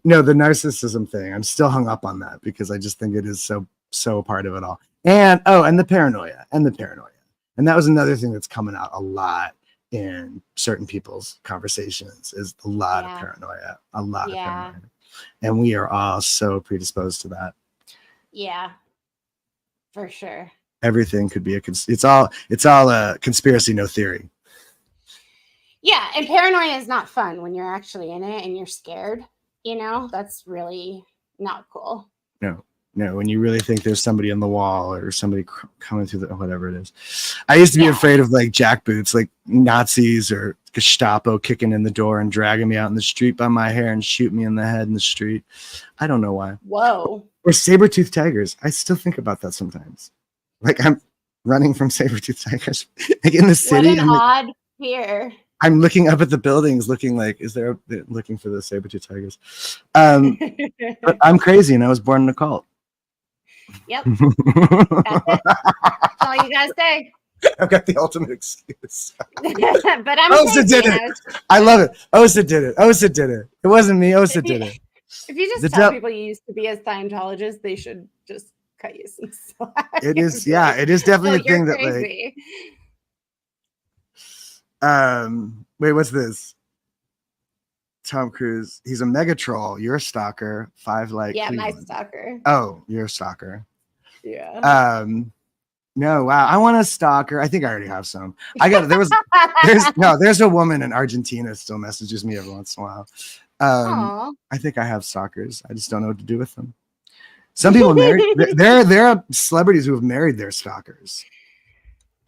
No, the narcissism thing. I'm still hung up on that because I just think it is so part of it all. And the paranoia. And that was another thing that's coming out a lot in certain people's conversations is a lot of paranoia. Of paranoia. And we are all so predisposed to that. Yeah. For sure. Everything could be it's all a conspiracy, no theory. Yeah, and paranoia is not fun when you're actually in it and you're scared. You know, that's really not cool. No, when you really think there's somebody on the wall or somebody coming through whatever it is. I used to be afraid of like jackboots, like Nazis or Gestapo kicking in the door and dragging me out in the street by my hair and shoot me in the head in the street. I don't know why. Whoa. Or saber-toothed tigers. I still think about that sometimes. Like I'm running from saber-toothed tigers like in the city. What an odd fear. I'm looking up at the buildings, looking for the saber-toothed tigers. But I'm crazy, and I was born in a cult. Yep. That's it. That's all you gotta say. I've got the ultimate excuse. But I'm Osa did it. I love it. Osa did it. It wasn't me. Osa did it. If you just tell people you used to be a Scientologist, they should just cut you some slack. It is, it is definitely a thing that like. Wait, what's this? Tom Cruise. He's a mega troll. You're a stalker. 5 like. Yeah, Cleveland. my stalker. Oh, you're a stalker. Yeah. No, wow. I want a stalker. I think I already have some. There's a woman in Argentina still messages me every once in a while. I think I have stalkers. I just don't know what to do with them. Some people marry. there are celebrities who have married their stalkers.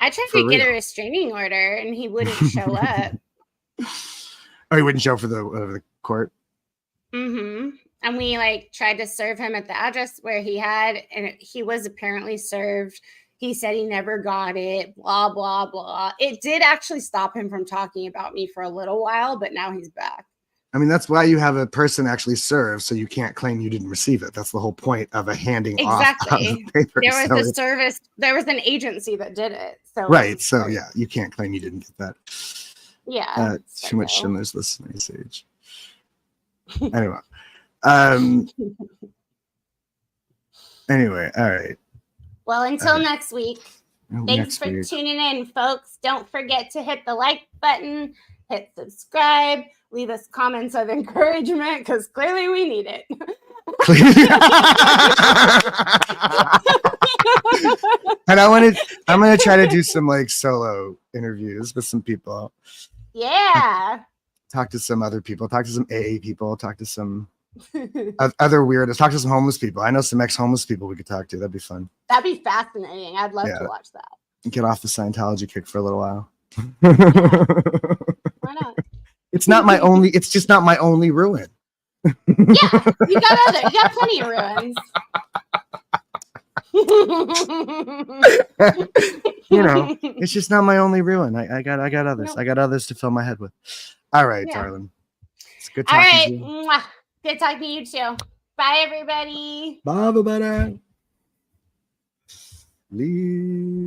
I tried to get a restraining order and he wouldn't show up. Oh, he wouldn't show up for the court? Mm-hmm. And we like tried to serve him at the address where he had, and he was apparently served. He said he never got it, blah, blah, blah. It did actually stop him from talking about me for a little while, but now he's back. I mean, that's why you have a person actually serve, so you can't claim you didn't receive it. That's the whole point of a handing off of Exactly. the paper. There was So a service. There was an agency that did it. So right. So yeah, you can't claim you didn't get that. Yeah. Too much Schindler's List in Ice Age. Anyway. Anyway, all right. Well, until next week. Thanks Next for week. tuning in, folks. Don't forget to hit the like button, hit subscribe, leave us comments of encouragement because clearly we need it. And I'm gonna try to do some like solo interviews with some people. Yeah. Talk to some other people. Talk to some AA people. Talk to some other weirdos. Talk to some homeless people. I know some ex-homeless people we could talk to. That'd be fun. That'd be fascinating. I'd love to watch that. Get off the Scientology kick for a little while. Yeah. Why not? It's just not my only ruin. Yeah, you got plenty of ruins. It's just not my only ruin. I got others. Nope. I got others to fill my head with. All right, darling. It's good talking to you. All right. Good talking to you too. Bye, everybody. Bye, bye, bye. Leave.